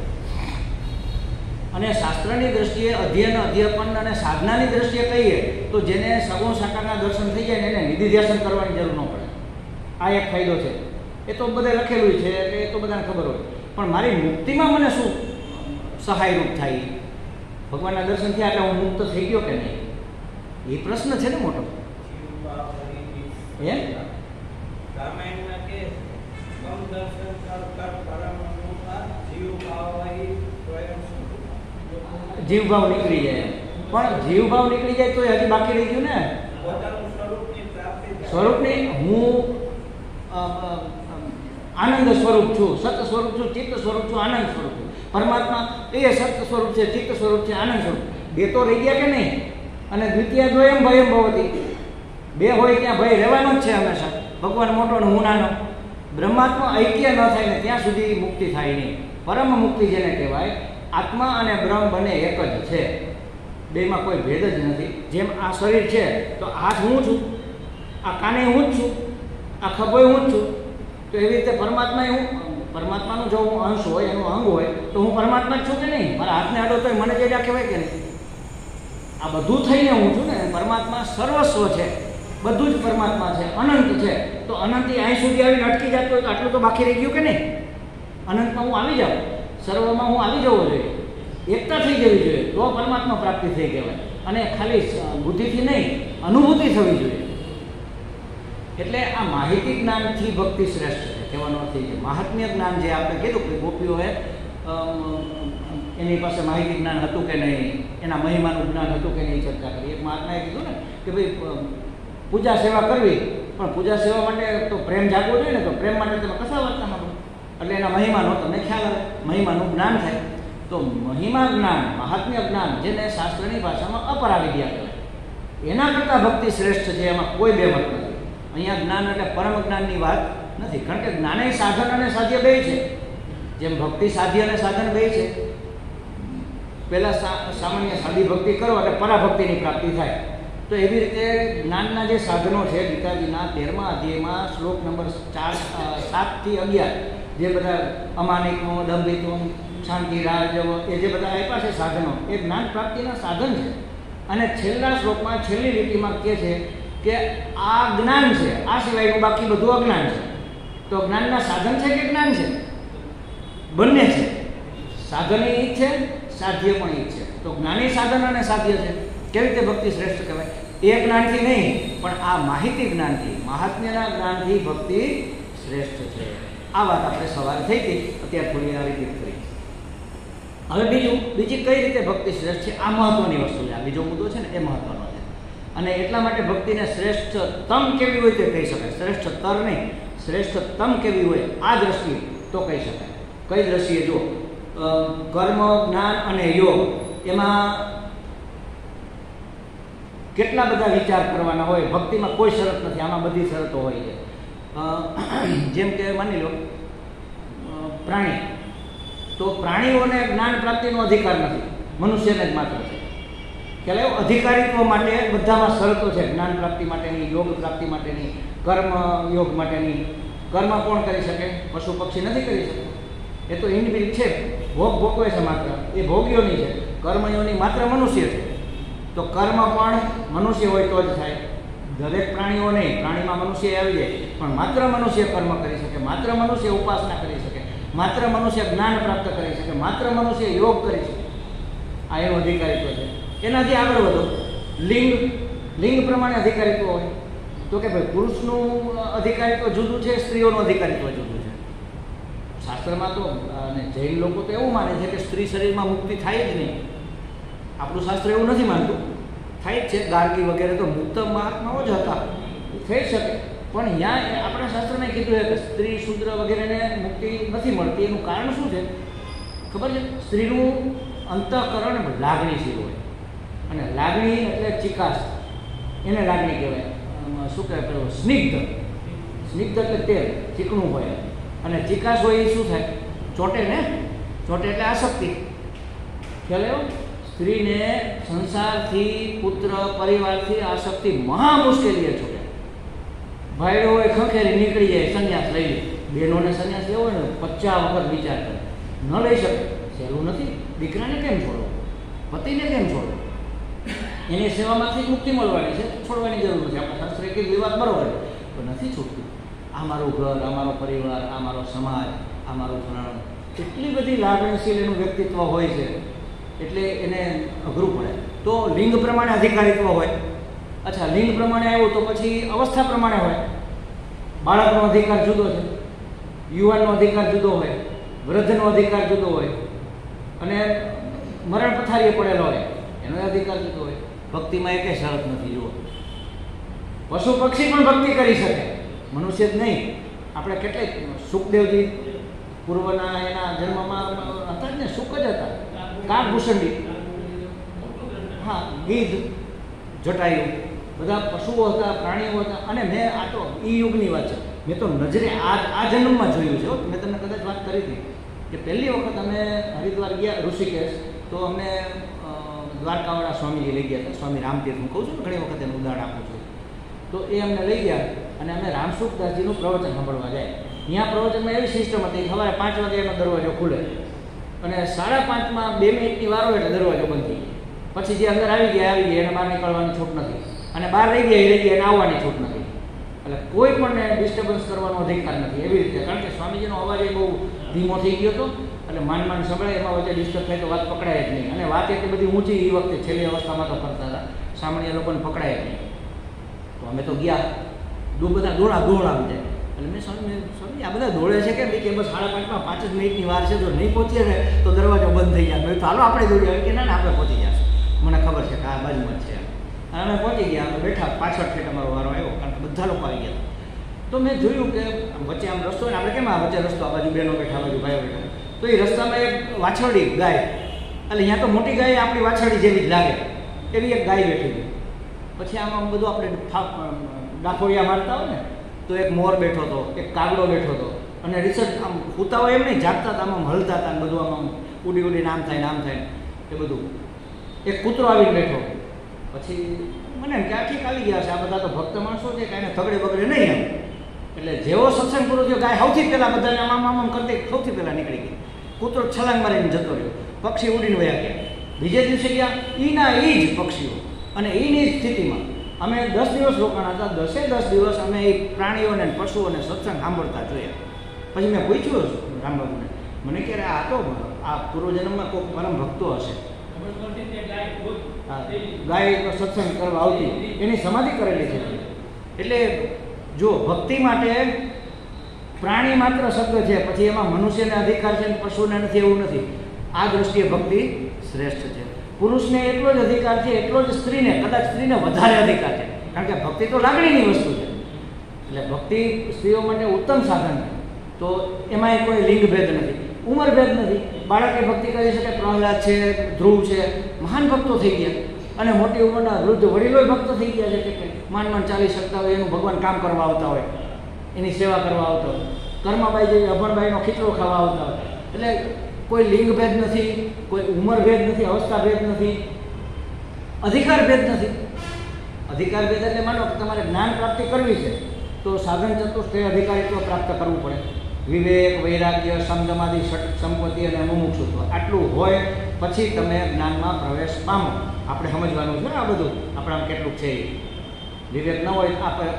અને શાસ્ત્રની દ્રષ્ટિએ અધ્યયન, અધ્યાપન અને સાધનાની દ્રષ્ટિએ કહીએ તો જેને સગુણ સાકારના દર્શન થઈ જાય ને એને નિધિધ્યાસન કરવાની જરૂર ન પડે. આ એક ફાયદો છે. એ તો બધે લખેલું છે એટલે એ તો બધાને ખબર હોય. પણ મારી મુક્તિમાં મને શું સહાયરૂપ થાય? ભગવાનના દર્શન થયા એટલે હું મુક્ત થઈ ગયો કે નહીં? એ પ્રશ્ન છે ને મોટો. એમ જીવભાવ નીકળી જાય, પણ જીવભાવ નીકળી જાય તો હજી બાકી રહી ગયું ને સ્વરૂપની. હું આનંદ સ્વરૂપ છું, સત સ્વરૂપ છું, ચિત્ત સ્વરૂપ છું, આનંદ સ્વરૂપ છું. પરમાત્મા એ સત સ્વરૂપ છે, ચિત્ત સ્વરૂપ છે, આનંદ સ્વરૂપ. બે તો રહી ગયા કે નહીં? અને દ્વિતીય દ્વયમ ભયમ ભવતી, બે હોય ત્યાં ભય રહેવાનો જ છે હંમેશા. ભગવાન મોટો ને હું નાનો. બ્રહ્માત્મા ઐક્ય ન થાય ને ત્યાં સુધી મુક્તિ થાય નહીં. પરમ મુક્તિ જેને કહેવાય, આત્મા અને બ્રહ્મ બંને એક જ છે, બેમાં કોઈ ભેદ જ નથી. જેમ આ શરીર છે તો હાથ હું છું, આ કાને હું જ છું, આ ખભોય હું જ છું. તો એવી રીતે પરમાત્મા હું, પરમાત્માનું જો હું અંશ હોય, એનું અંગ હોય તો હું પરમાત્મા જ છું કે નહીં? મારા હાથને અડો તો મને જે કહેવાય કે નહીં? આ બધું થઈને હું છું ને. પરમાત્મા સર્વસ્વ છે, બધું જ પરમાત્મા છે, અનંત છે. તો અનંતથી અહીં સુધી આવીને અટકી જતો હોય તો આટલું તો બાકી રહી ગયું કે નહીં? અનંતમાં હું આવી જાઉં, સર્વમાં હું આવી જવો જોઈએ, એકતા થઈ જવી જોઈએ, તો પરમાત્મા પ્રાપ્તિ થઈ કહેવાય. અને ખાલી બુદ્ધિથી નહીં, અનુભૂતિ થવી જોઈએ. એટલે આ માહિતી જ્ઞાનથી ભક્તિ શ્રેષ્ઠ છે કહેવાનો અર્થ છે. મહાત્મ્ય જ્ઞાન જે આપણે કીધું કે ગોપીઓએ એની પાસે માહિતી જ્ઞાન હતું કે નહીં, એના મહિમાનું જ્ઞાન હતું કે નહીં, ચર્ચા કરી. એક મહાત્માએ કીધું ને કે ભાઈ પૂજા સેવા કરવી, પણ પૂજા સેવા માટે તો પ્રેમ જાગવો જોઈએ ને. તો પ્રેમ માટે તમે કશા વર્તામાં કરો એટલે એના મહિમાનો તમને ખ્યાલ આવે, મહિમાનું જ્ઞાન થાય. તો મહિમા જ્ઞાન, મહાત્મ્ય જ્ઞાન, જેને શાસ્ત્રની ભાષામાં અપરાવિદ્યા કહેવાય, એના કરતાં ભક્તિ શ્રેષ્ઠ છે. એમાં કોઈ બે મત નથી. અહીંયા જ્ઞાન એટલે પરમ જ્ઞાનની વાત નથી, કારણ કે જ્ઞાને સાધન અને સાધ્ય બે છે. જેમ ભક્તિ સાધ્ય અને સાધન બે છે. પહેલાં સામાન્ય સાદી ભક્તિ કરો એટલે પરાભક્તિની પ્રાપ્તિ થાય. તો એવી રીતે જ્ઞાનના જે સાધનો છે, ગીતાજીના 13મા અધ્યાયમાં શ્લોક નંબર 7 થી 11 જે બધા અમાનિકનો, દંભિત્વ, શાંતિ, રાજવ, એ જે બધા આપ્યા છે સાધનો, એ જ્ઞાન પ્રાપ્તિના સાધન છે. અને છેલ્લા શ્લોકમાં છેલ્લી લીટીમાં કહે છે કે આ જ્ઞાન છે, આ સિવાયનું બાકી બધું અજ્ઞાન છે. તો જ્ઞાનના સાધન છે કે જ્ઞાન છે? બંને છે. સાધન એ જ છે, સાધ્ય પણ એ જ છે. તો જ્ઞાની સાધન અને સાધ્ય છે. કેવી રીતે ભક્તિ શ્રેષ્ઠ કહેવાય? એ જ્ઞાનથી નહીં, પણ આ માહિતી જ્ઞાનથી, મહાત્મ્યના જ્ઞાનથી ભક્તિ શ્રેષ્ઠ છે. આ વાત આપણે સવારે થઈ હતી, અત્યારે થોડી આ રીતે કરી. હવે બીજી કઈ રીતે ભક્તિ શ્રેષ્ઠ છે, આ મહત્વની વસ્તુ છે. આ બીજો મુદ્દો છે ને એ મહત્વનો છે. અને એટલા માટે ભક્તિને શ્રેષ્ઠતમ કેવી હોય તે કહી શકાય. શ્રેષ્ઠતર નહીં, શ્રેષ્ઠતમ કેવી હોય આ દ્રષ્ટિએ તો કહી શકાય. કઈ દ્રષ્ટિએ? જો કર્મ, જ્ઞાન અને યોગ એમાં કેટલા બધા વિચાર કરવાના હોય. ભક્તિમાં કોઈ શરત નથી, આમાં બધી શરતો હોય છે. જેમ કે માની લો પ્રાણી, તો પ્રાણીઓને જ્ઞાન પ્રાપ્તિનો અધિકાર નથી, મનુષ્યને જ માત્ર છે. ખ્યાલ આવ્યો? અધિકારીત્વ માટે બધામાં શરતો છે. જ્ઞાન પ્રાપ્તિ માટેની, યોગ પ્રાપ્તિ માટેની, કર્મ યોગ માટેની. કર્મ કોણ કરી શકે? પશુ પક્ષી નથી કરી શકે. એ તો ઇન્ડિવિજ્યુઅલ છે, ભોગ ભોગવે છે માત્ર, એ ભોગીઓની છે. કર્મયોની માત્ર મનુષ્ય છે. તો કર્મ પણ મનુષ્ય હોય તો જ થાય. દરેક પ્રાણીઓ નહીં, પ્રાણીમાં મનુષ્ય આવી જાય, પણ માત્ર મનુષ્ય કર્મ કરી શકે, માત્ર મનુષ્ય ઉપાસના કરી શકે, માત્ર મનુષ્ય જ્ઞાન પ્રાપ્ત કરી શકે, માત્ર મનુષ્ય યોગ કરી શકે. આ એનું અધિકારીત્વ છે. એનાથી આગળ વધો, લિંગ પ્રમાણે અધિકારીત્વ હોય. તો કે ભાઈ પુરુષનું અધિકારીત્વ જુદું છે, સ્ત્રીઓનું અધિકારીત્વ જુદું છે. શાસ્ત્રમાં તો અને જૈન લોકો તો એવું માને છે કે સ્ત્રી શરીરમાં મુક્તિ થાય જ નહીં. આપણું શાસ્ત્ર એવું નથી માનતું, થાય જ છે. ગાર્ગી વગેરે તો મુક્ત મહાત્માઓ જ હતા, થઈ શકે. પણ અહીંયા આપણા શાસ્ત્રને કીધું છે કે સ્ત્રી શૂદ્ર વગેરેને મુક્તિ નથી મળતી. એનું કારણ શું છે ખબર છે? સ્ત્રીનું અંતઃકરણ લાગણીશીલ હોય, અને લાગણી એટલે ચિકાસ, એને લાગણી કહેવાય. શું કહેવાય? પેલું સ્નિગ્ધ એટલે તેલ ચીકણું હોય, અને ચિકાસ હોય એ શું થાય? ચોટે ને, ચોટે એટલે આસક્તિ. ખ્યાલ આવ્યો? સ્ત્રીને સંસારથી, પુત્ર પરિવારથી આસક્તિ મહા મુશ્કેલીએ છોડે. ભાઈડો હોય ખંખેરી નીકળી જાય, સંન્યાસ લઈ લે. બહેનોને સંન્યાસ લેવો હોય ને 50 વખત વિચાર કરે, ન લઈ શકે. સહેલું નથી. દીકરાને કેમ છોડવો? પતિને કેમ છોડવો? એની સેવામાંથી જ મુક્તિ મળવાની છે, છોડવાની જરૂર નથી. આપણા શાસ્ત્રે કે વિવાદ બરોબર પણ નથી છૂટતું. આ મારું ઘર, આ મારો પરિવાર, આ મારો સમાજ, આ મારું ફલાણું, એટલી બધી લાગણીશીલ એનું વ્યક્તિત્વ હોય છે, એટલે એને અઘરું પડે. તો લિંગ પ્રમાણે અધિકારીત્વ હોય. અચ્છા, લિંગ પ્રમાણે આવ્યું તો પછી અવસ્થા પ્રમાણે હોય. બાળકનો અધિકાર જુદો છે, યુવાનનો અધિકાર જુદો હોય, વૃદ્ધનો અધિકાર જુદો હોય, અને મરણ પથારીએ પડેલો હોય એનો અધિકાર જુદો હોય. ભક્તિમાં એકે શરત નથી. જુઓ, પશુ પક્ષી પણ ભક્તિ કરી શકે, મનુષ્ય જ નહીં. આપણે કેટલાક સુખદેવજી પૂર્વના એના જન્મમાં હતા જ ને, સુખ જ હતા. કાકભૂષણજી, હા, ગીધ, જટાયુ, બધા પશુઓ હતા, પ્રાણીઓ હતા. અને મેં આ તો એ યુગની વાત છે, મેં તો નજરે આ જન્મમાં જોયું છે. મેં તમને કદાચ વાત કરી હતી કે પહેલી વખત અમે હરિદ્વાર ગયા, ઋષિકેશ, તો અમને દ્વારકાવાળા સ્વામીજી લઈ ગયા હતા. સ્વામી રામતીર્થ, હું કહું છું ને ઘણી વખત એનું ઉદાહરણ આપું છું. તો એ અમને લઈ ગયા અને અમે રામસુખદાસજીનું પ્રવચન સાંભળવા જાય. ત્યાં પ્રવચનમાં એવી સિસ્ટમ હતી, સવારે 5 વાગે એનો દરવાજો ખુલે અને 5:30માં 2 મિનિટની વાર હોય એટલે દરવાજો બંધ થઈ જાય. પછી જે અંદર આવી ગયા એને બહાર નીકળવાની છૂટ નથી, અને બહાર રહી ગયા એને આવવાની છૂટ નથી. એટલે કોઈ પણ ડિસ્ટર્બન્સ કરવાનો અધિકાર નથી. એવી રીતે, કારણ કે સ્વામીજીનો અવાજ એ બહુ ધીમો થઈ ગયો હતો, એટલે માંડ સંભળાય, એમાં વચ્ચે ડિસ્ટર્બ થાય તો વાત પકડાય જ નહીં. અને વાત એટલી બધી ઊંચી એ વખતે છેલ્લી અવસ્થામાં તો કરતા હતા, સામાન્ય લોકોને પકડાય જ નહીં. તો અમે તો ગયા, બધા દોડ આવી જાય. એટલે મેં સ્વામી આ બધા દોડે છે કે ભાઈ કે બસ 5:30માં 5 જ મિનિટની વાર છે, જો નહીં પહોંચીએ ને તો દરવાજો બંધ થઈ જાય. તો હાલો આપણે દોડીએ કે ના આપણે પહોંચી જશું, મને ખબર છે કે આ બાજુમાં જ છે. અને અમે પહોંચી ગયા, અમે બેઠા, પાછળ ઠેઠ અમારો વારો આવ્યો, કારણ કે બધા લોકો આવી ગયા. તો મેં જોયું કે વચ્ચે આમ રસ્તો ને, આપણે કેમ આ વચ્ચે રસ્તો, આ બાજુ બહેનો બેઠા, આ બાજુ ભાઈઓ બેઠા, તો એ રસ્તામાં એક વાછરડી ગાય, એટલે અહીંયા તો મોટી ગાય આપણી વાછરડી જેવી જ લાગે એવી એક ગાય બેઠી હતી. પછી આમાં બધું આપણે ડાફોડિયા મારતા હોય ને, તો એક મોર બેઠો હતો, એક કાગડો બેઠો હતો, અને રિસર્ચ આમ સૂતા હોય એમ નહીં, જાગતા હતા, આમ હલતા હતા, બધું આમ ઉડી ઉડીને આમ થાય ને આમ થાય એ બધું. એક કૂતરો આવીને બેઠો. પછી મને એમ કે આ ઠીક આવી ગયા છે, આ બધા તો ભક્ત માણસો છે, કાંઈને થગડે બગડે નહીં એમ. એટલે જેવો સત્સંગ પૂરો થયો, ગાય સૌથી પહેલાં બધાને આમ કરતી સૌથી પહેલાં નીકળી ગઈ. કૂતરો છલાંગ મારીને જતો રહ્યો, પક્ષી ઉડીને વયા ગયા. બીજે દિવસે ગયા, એના એ જ પક્ષીઓ અને એની જ સ્થિતિમાં અમે 10 દિવસ રોકાણા હતા. 10 દિવસ અમે એ પ્રાણીઓને પશુઓને સત્સંગ સાંભળતા જોયા. પછી મેં પૂછ્યું રામબાબુને, મને કહે આ તો આ પૂર્વજન્મમાં કોઈ પરમ ભક્તો હશે, ગાય સત્સંગ કરવા આવતી, એની સમાધિ કરેલી છે. એટલે જો ભક્તિ માટે પ્રાણી માત્ર શબ્દ છે, પછી એમાં મનુષ્યને અધિકાર છે, પશુને નથી, એવું નથી. આ દ્રષ્ટિએ ભક્તિ શ્રેષ્ઠ છે. પુરુષને એટલો જ અધિકાર છે, એટલો જ સ્ત્રીને, કદાચ સ્ત્રીને વધારે અધિકાર છે, કારણ કે ભક્તિ તો લાગણીની વસ્તુ છે. એટલે ભક્તિ સ્ત્રીઓ માટે ઉત્તમ સાધન છે. તો એમાંય કોઈ લિંગભેદ નથી, ઉંમરભેદ નથી. બાળકે ભક્તિ કરી શકે, પ્રહલાદ છે, ધ્રુવ છે, મહાન ભક્તો થઈ ગયા. અને મોટી ઉંમરના વૃદ્ધ વડીલોય ભક્તો થઈ ગયા છે કે માંડ ચાલી શકતા હોય, એનું ભગવાન કામ કરવા આવતા હોય, એની સેવા કરવા આવતા હોય. કર્માબાઈ જેવી અભણબાઈનો ખીચડો ખાવા આવતા હોય. એટલે કોઈ લિંગભેદ નથી, કોઈ ઉંમરભેદ નથી, અવસ્થાભેદ નથી, અધિકારભેદ નથી. અધિકારભેદ એટલે માનો કે તમારે જ્ઞાન પ્રાપ્તિ કરવી છે તો સાધન ચતુષ્ટય અધિકારીત્વ પ્રાપ્ત કરવું પડે. વિવેક, વૈરાગ્ય, સમજમાદી, ષટ સંપત્તિ અને મુમુક્ષુત્વ આટલું હોય પછી તમે જ્ઞાનમાં પ્રવેશ પામો. આપણે સમજવાનું છે આ બધું આપણામાં કેટલું છે. વિવેક ન હોય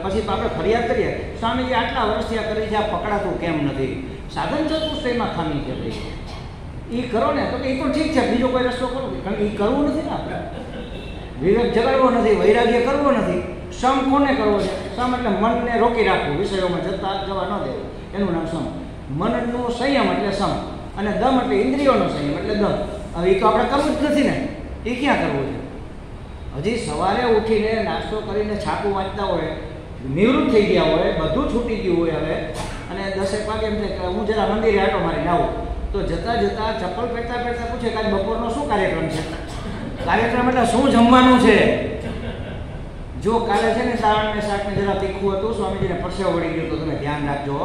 પછી આપણે ફરિયાદ કરીએ, સ્વામીજી આટલા વર્ષથી આ કરી છે, આ પકડાતું કેમ નથી? સાધન ચતુષ્ટયમાં ખામી છે ભાઈ. એ કરો ને તો એ તો ઠીક છે, બીજો કોઈ રસ્તો કરો, કારણ કે એ કરવું નથી ને આપણે. વિવેક જગાડવો નથી, વૈરાગ્ય કરવો નથી. સમ કોને કરવો છે? સમ એટલે મનને રોકી રાખવું, વિષયોમાં જવા ન દેવું, એનું નામ સમ. મનનો સંયમ એટલે સમ, અને દમ એટલે ઇન્દ્રિયોનો સંયમ એટલે દમ. હવે એ તો આપણે કરવું જ નથી ને, એ ક્યાં કરવું છે? હજી સવારે ઉઠીને નાસ્તો કરીને છાપું વાંચતા હોય, નિવૃત્ત થઈ ગયા હોય, બધું છૂટી ગયું હોય હવે, અને 10 વાગે એમ થાય કે હું જરા મંદિરે આટો મારીને આવું, તો જતાં જતાં ચપ્પલ પહેરતા પહેરતા પૂછે કે આજ બપોરનો શું કાર્યક્રમ છે? કાર્યક્રમ એટલે શું જમવાનું છે? જો કાલે છે ને દાળને શાકને જરા તીખું હતું, સ્વામીજીને પરસેવો વળી ગયો, તો તમે ધ્યાન રાખજો,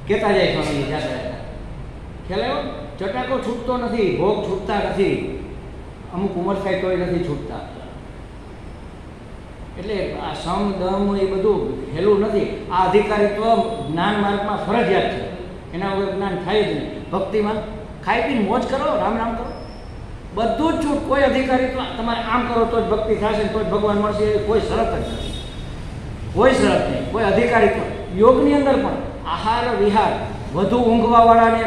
કહેતા જાય સ્વામીજી જાતા જતા. ખ્યાલ આવ્યો? ચટાકો છૂટતો નથી, ભોગ છૂટતા નથી, અમુક ઉંમર થાય તોય નથી છૂટતા. એટલે આ સમ દમ એ બધું હેલું નથી. આ અધિકારીત્વ જ્ઞાન માર્ગમાં ફરજિયાત છે, એના વગર જ્ઞાન થાય જ નહીં. ભક્તિમાં ખાઈ પીને મોજ કરો, રામ રામ કરો, બધું જ છૂટ. કોઈ અધિકારીત્વ તમારે આમ કરો તો જ ભક્તિ થશે, તો જ ભગવાન મળશે, એવી કોઈ શરત જ નથી. કોઈ શરત નહીં, કોઈ અધિકારીત્વ. યોગની અંદર પણ આહાર વિહાર, વધુ ઊંઘવાવાળાને,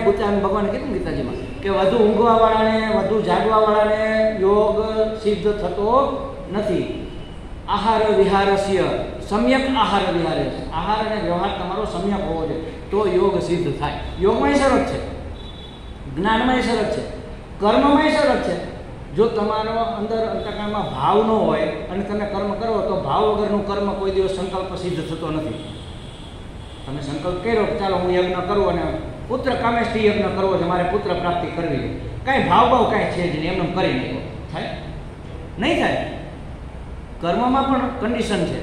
ભગવાને કીધું ગીતાજીમાં કે વધુ ઊંઘવાવાળાને, વધુ જાગવાવાળાને યોગ સિદ્ધ થતો નથી. આહાર વિહારસ્ય સમ્યક આહાર વિહાર, આહાર અને વ્યવહાર તમારો સમ્યક હોવો જોઈએ તો યોગ સિદ્ધ થાય. યોગમાં શરત છે, જ્ઞાનમાં શરત છે, કર્મમાં શરત છે. જો તમારો અંદર અંતઃકરણમાં ભાવ ન હોય અને તમે કર્મ કરો તો ભાવ વગરનું કર્મ કોઈ દિવસ સંકલ્પ સિદ્ધ થતો નથી. તમે સંકલ્પ કર્યો કે ચાલો હું યજ્ઞ કરું અને પુત્ર કામેષ્ટિ યજ્ઞ કરવો છે, મારે પુત્ર પ્રાપ્તિ કરવી છે, કાંઈ ભાવ કાંઈ છે જ નહીં, એમને કરી નહીં થાય, નહીં થાય. કર્મમાં પણ કન્ડિશન છે.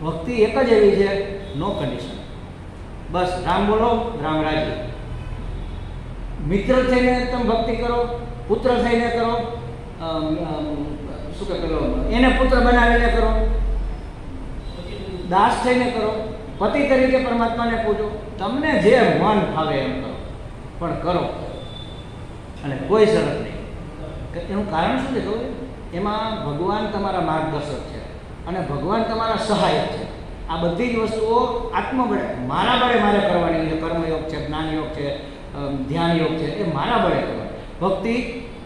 ભક્તિ એક જ એવી છે, નો કન્ડિશન. બસ રામ બોલો, રામ રાજી. મિત્ર થઈને તમે ભક્તિ કરો, પુત્ર થઈને કરો, શું કે પેલો એને પુત્ર બનાવીને કરો, દાસ થઈને કરો, પતિ તરીકે પરમાત્માને પૂજો, તમને જે મન ફાવે એમ કરો, પણ કરો. અને કોઈ શરત નહીં. એનું કારણ શું છે ખબર? એમાં ભગવાન તમારા માર્ગદર્શક છે અને ભગવાન તમારા સહાયક છે. આ બધી જ વસ્તુઓ આત્મબળે, મારા બળે મારે કરવાની છે. કર્મયોગ છે, જ્ઞાનયોગ છે, ધ્યાન યોગ છે, એ મારા બળે કરવાની. ભક્તિ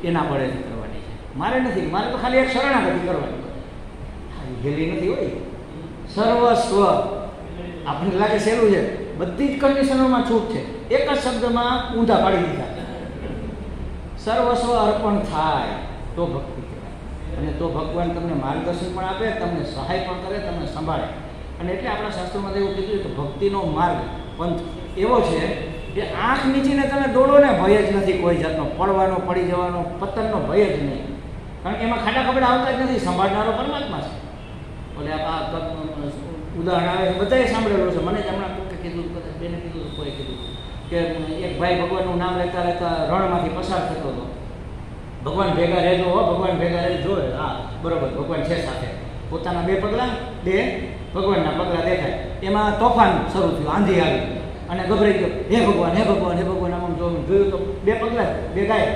એના બળેથી કરવાની છે, મારે નથી. મારે તો ખાલી એક શરણાગતિ કરવાની, હેલી નથી હોય. સર્વસ્વ આપણને લાગે સહેલું છે, બધી જ કન્ડિશનોમાં છૂટ છે. એક જ શબ્દમાં ઊંધા પાડી દીધા. સર્વસ્વ અર્પણ થાય તો ભક્તિ કહેવાય. અને તો ભગવાન તમને માર્ગદર્શન પણ આપે, તમને સહાય પણ કરે, તમને સંભાળે. અને એટલે આપણા શાસ્ત્રોમાં એવું કીધું કે ભક્તિનો માર્ગ, પંથ એવો છે કે આંખ નીચીને તમે દોડો ને ભય જ નથી કોઈ જાતનો, પડવાનો, પડી જવાનો, પતનનો ભય જ નહીં. કારણ કે એમાં ખાડા ખબડા આવતા જ નથી, સંભાળનારો પરમાત્મા છે. એટલે આ ઉદાહરણ આવે છે, બધાએ સાંભળેલું છે. મને જ હમણાં કોકે કીધું, બેને કીધું, કોઈ કીધું કે એક ભાઈ ભગવાનનું નામ લેતા લેતા રણમાંથી પસાર થતો હતો. ભગવાન ભેગા રહેજો, હો ભગવાન ભેગા રહેજો. હા બરોબર, ભગવાન છે સાથે. પોતાના 2 પગલાં, 2 ભગવાનના પગલાં દેખાય. એમાં તોફાન શરૂ થયું, આંધી આવી અને ગભરાઈ ગયો. હે ભગવાન, હે ભગવાન, હે ભગવાન. આમ જોયું તો 2 પગલાં, 2 ગાય.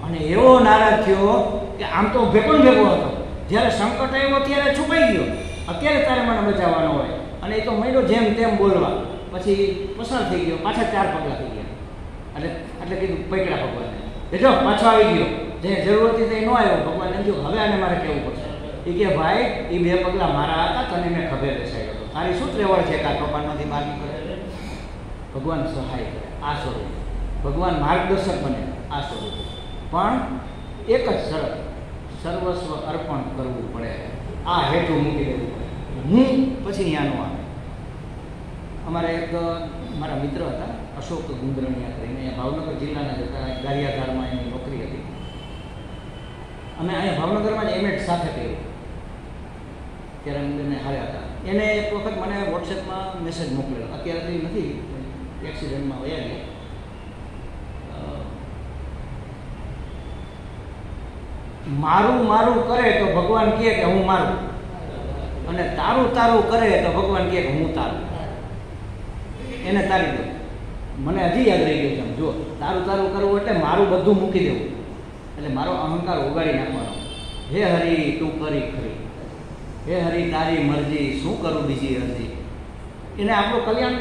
અને એવો નારાજ થયો કે આમ તો ભેગો હતો. જ્યારે સંકટ આવ્યો ત્યારે છુપાઈ ગયો, અત્યારે તારે મને બચાવવાનો હોય. અને એ તો મળ્યો જેમ તેમ બોલવા, પછી પસાર થઈ ગયો. પાછા 4 પગલાં થઈ ગયા. એટલે કીધું પકડા ભગવાનને, જો પાછો આવી ગયો. જે જરૂર હતી તે ન આવ્યો. ભગવાન એમ કહ્યું હવે આને મારે કહેવું પડશે. એ કે ભાઈ એ 2 પગલાં મારા હતા, તને મેં ખબર બેસાડ્યો હતો. તારી શું ત્રેવડ છે કે આ તોફાનમાંથી બહાર નીકળે? ભગવાન સહાય કરે આ સ્વરૂપ, ભગવાન માર્ગદર્શક બને આ સ્વરૂપ. પણ એક જ શરત, સર્વસ્વ અર્પણ કરવું પડે, આ હેઠું મૂકી દેવું પડે. હું પછી ત્યાં નો આવે. અમારે એક મારા મિત્ર હતા અશોક ગુંદરણિયા કરીને, અહીંયા ભાવનગર જિલ્લાના જ હતા, ગારિયાધારમાં એની નોકરી હતી. અમે અહીંયા ભાવનગરમાં જ એમએડ સાથે કર્યું ત્યારે અમે બંને હાર્યા હતા. એને એક વખત મને વોટ્સએપમાં મેસેજ મોકલેલો, અત્યારે કંઈ નથી, એક્સિડન્ટમાં વયા ગયા. મારું મારું કરે તો ભગવાન કહે કે હું મારું, અને તારું તારું કરે તો ભગવાન કહે કે હું તારું. એને તારી દઉં. મને હજી યાદ રહી ગયું છે. જો તારું તારું કરવું એટલે મારું બધું મૂકી દેવું, એટલે મારો અહંકાર ઉગાડી નાખવાનો. હે હરી તું કરી ખરી, હે હરી તારી મરજી, શું કરું બીજી અરજી. એને આપણું કલ્યાણ,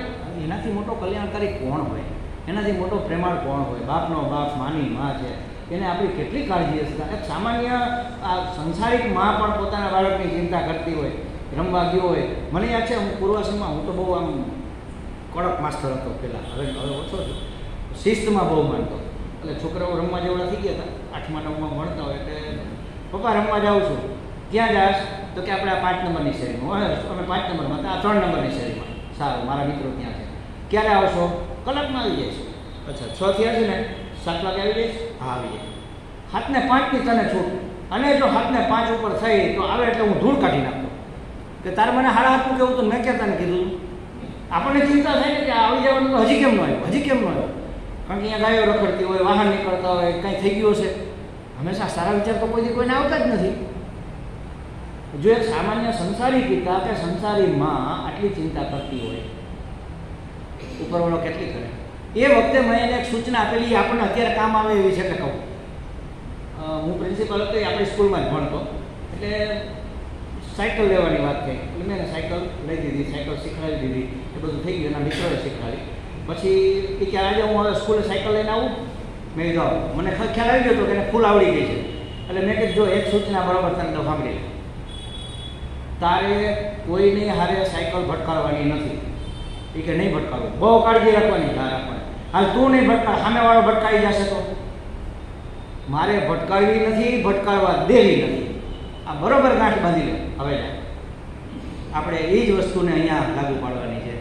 એનાથી મોટો કલ્યાણકારી કોણ હોય, એનાથી મોટો પ્રેમાળ કોણ હોય. બાપનો બાપ, માની માં છે, એને આપણી કેટલી કાળજી હશે. એક સામાન્ય આ સંસારિક માં પણ પોતાના બાળકની ચિંતા કરતી હોય, રમવા ગયો હોય. મને યાદ છે હું પૂર્વાશ્રમમાં, હું તો બહુ આમ કડક માસ્તર હતો પહેલાં, હવે ઓછો છું. શિસ્તમાં બહુ માનતો, એટલે છોકરાઓ રમવા જેવડા થઈ ગયા હતા, 8મા 9માં ભણતા હોય એટલે પપ્પા રમવા જાઉં છું. ક્યાં જાશ? તો કે આપણે આ 5 નંબરની શેરીમાં. અમે 5 નંબરમાં હતા, આ 3 નંબરની શેરીમાં. સારું, મારા મિત્રો ત્યાં છે. ક્યારે આવશો? કલાકમાં આવી જઈશ. અચ્છા 6 થયા છે ને, 7 વાગે આવી જઈશ? હા આવી જાય. 7:05 તને છૂટ, અને જો 7:05 ઉપર થઈ તો આવે એટલે હું ધૂળ કાઢી નાખતો કે તારે મને 7:30 કેવું તો મેં કહેતા ને કીધું. આપણને ચિંતા થાય કે આવી જવાનું તો હજી કેમ ન આવ્યો, હજી કેમ ન આવ્યો? કારણ કે અહીંયા ગાયો રખડતી હોય, વાહન નીકળતા હોય, કંઈ થઈ ગયું છે. હંમેશા સારા વિચાર તો કોઈને આવતા જ નથી. જો એક સામાન્ય સંસારી પિતા કે સંસારી માં આટલી ચિંતા કરતી હોય, ઉપરવાળો કેટલી કરે. એ વખતે મેં એને એક સૂચના આપેલી, આપણને અત્યારે કામ આવે એવી છે કે કહું. હું પ્રિન્સિપલ હતો, આપણી સ્કૂલમાં જ ભણતો, એટલે સાયકલ લેવાની વાત થઈ એટલે મેં એને સાયકલ લઈ દીધી, સાયકલ શીખવાડી દીધી, એ બધું થઈ ગયું. એના મિત્રોએ શીખવાડી. પછી એ કે આજે હું હવે સ્કૂલે સાયકલ લઈને આવું. મેં કીધું મને ખ્યાલ આવી ગયો હતો કે એને ફૂલ આવડી ગઈ છે. એટલે મેં કીધું જો એક સૂચના બરાબર તને તો સાંભળી, તારે કોઈની હારે સાયકલ ભટકાવવાની નથી. એ કે નહીં ભટકાવું, બહુ કાળજી રાખવાની તારે. આપણે હાલ તું નહીં ભટકાવ, સામેવાળો ભટકાઈ જશે તો. મારે ભટકાવવી નથી, ભટકાવવા દેવી નથી. આ બરોબર ગાંઠ બાંધી લે. હવે આપણે એ જ વસ્તુને અહીંયા લાગુ પાડવાની છે.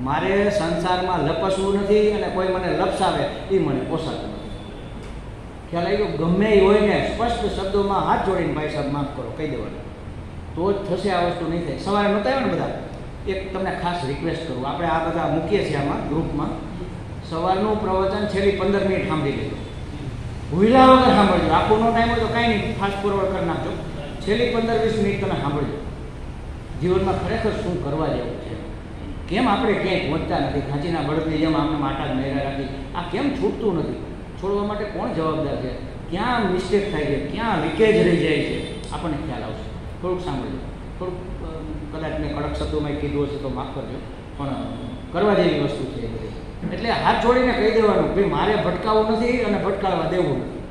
મારે સંસારમાં લપસવું નથી, અને કોઈ મને લપસાવે એ મને પોસાતું નથી. ખ્યાલ આવી ગયો? ગમે એ હોય ને સ્પષ્ટ શબ્દોમાં હાથ જોડીને ભાઈ સાહેબ માફ કરો કહી દેવાનું, તો જ થશે. આ વસ્તુ નહીં થાય. સવારે નહોતા આવ્યો ને બધા, એક તમને ખાસ રિક્વેસ્ટ કરું, આપણે આ બધા મૂકીએ છીએ આમાં ગ્રુપમાં. સવારનું પ્રવચન છેલ્લી 15 મિનિટ સાંભળી લેજો, ભૂલા વગર સાંભળજો. આખું નો ટાઈમ હોય તો કાંઈ નહીં, ફાસ્ટ ફોરવર્ડ કરી નાખજો. છેલ્લી 15-20 મિનિટ તમે સાંભળજો. જીવનમાં ખરેખર શું કરવા જેવું છે, કેમ આપણે ક્યાંય પહોંચતા નથી. ખાંચીના બળદની જેમ આપણે માટા જ મેળા રાખી, આ કેમ છૂટતું નથી? છોડવા માટે કોણ જવાબદાર છે? ક્યાં મિસ્ટેક થાય છે, ક્યાં લીકેજ રહી જાય છે, આપણને ખ્યાલ આવશે. થોડુંક સાંભળજો. થોડુંક કદાચ મેં કડક શબ્દોમાં કીધું હશે તો માફ કરજો, પણ કરવા જેવી વસ્તુ છે એ બધી. એટલે હાથ જોડીને કહી દેવાનું, ભાઈ મારે ભટકાવવું નથી અને ભટકાવવા દેવું નથી.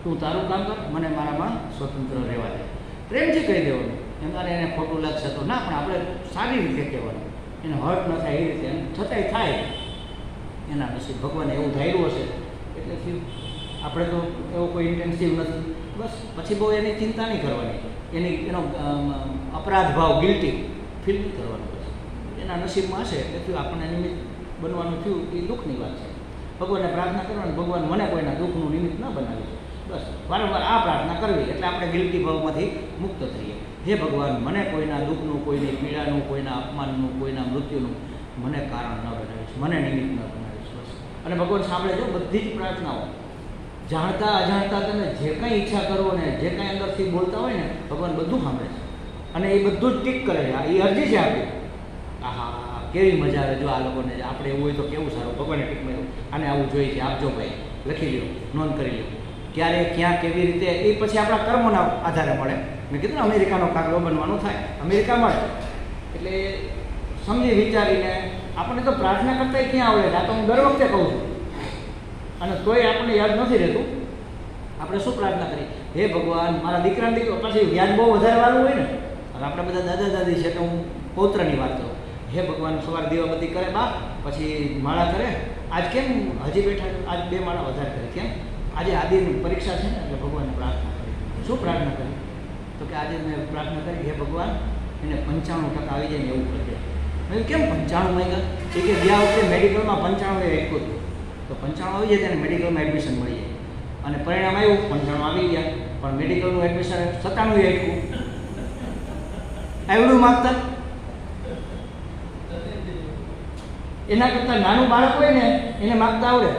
તું તારું કામ કર, મને મારામાં સ્વતંત્ર રહેવા દે. પ્રેમથી કહી દેવાનું. એમાં એને ખોટું લાગશે તો ના, પણ આપણે સારી રીતે કહેવાનું, એને હર્ટ ન થાય એ રીતે. એમ છતાંય થાય એના નસીબ, ભગવાને એવું ધાર્યું હશે એટલે થયું. આપણે તો એવો કોઈ ઇન્ટેન્સિવ નથી. બસ પછી બહુ એની ચિંતા નહીં કરવાની, એનો અપરાધ ભાવ, ગિલ્ટી ફીલ નહીં કરવાનું. પછી એના નસીબમાં હશે એટલે થયું. આપણને નિમિત્ત બનવાનું થયું એ દુઃખની વાત છે. ભગવાનને પ્રાર્થના કરવાની, ભગવાન મને કોઈના દુઃખનું નિમિત્ત ન બનાવી છે. બસ વારંવાર આ પ્રાર્થના કરવી એટલે આપણે ગિલ્ટી ભાવમાંથી મુક્ત થઈએ. હે ભગવાન, મને કોઈના દુઃખનું, કોઈની પીડાનું, કોઈના અપમાનનું, કોઈના મૃત્યુનું મને કારણ ન બનાવીશ, મને નિમિત્ત ન બનાવીશ. બસ. અને ભગવાન સાંભળે છે બધી જ પ્રાર્થનાઓ. જાણતા અજાણતા તમે જે કાંઈ ઈચ્છા કરો ને જે કાંઈ અંદરથી બોલતા હોય ને, ભગવાન બધું સાંભળે છે અને એ બધું જ ટીક કરે છે. એ અરજી છે આપણી. આહા કેવી મજા આવે જો આ લોકોને. આપણે એવું હોય તો કેવું સારું. ભગવાને ટીક માર્યું, આને આવું જોઈએ છે, આપજો ભાઈ, લખી લો, નોંધ કરી લો. ક્યારે ક્યાં કેવી રીતે એ પછી આપણા કર્મોના આધારે મળે. મેં કીધું ને અમેરિકાનો કાગડો બનવાનું થાય, અમેરિકામાં જ. એટલે સમજી વિચારીને આપણને તો પ્રાર્થના કરતાંય ક્યાં આવડે છે. આ તો હું દર વખતે કહું છું, અને તોય આપણને યાદ નથી રહેતું. આપણે શું પ્રાર્થના કરી? હે ભગવાન, મારા દીકરાને દીકરો. પછી યાદ બહુ વધારે વાળું હોય ને, અને આપણે બધા દાદા દાદી છે તો હું પૌત્રની વાત કરું. હે ભગવાન, સવારે દીવાબત્તી કરે બા, પછી માળા કરે. આજ કેમ હજી બેઠા? આજ 2 માળા વધારે કરે. કેમ? આજે આદિની પરીક્ષા છે ને, એટલે ભગવાનને પ્રાર્થના કરી. શું પ્રાર્થના કરી? તો કે આજે મેં પ્રાર્થના કરી, હે ભગવાન એને 95% આવી જાય ને એવું કરજે. મેં કેમ 95 માંગ્યા? એ કે ગયા વખતે મેડિકલમાં 95 આપ્યું હતું, તો 95 આવી જાય ત્યારે મેડિકલમાં એડમિશન મળી જાય. અને પરિણામ આવ્યું 95 આવી ગયા, પણ મેડિકલનું એડમિશન 97 આપ્યું. એવડું માગતા. એના કરતાં નાનું બાળક હોય ને એને માગતા આવડે.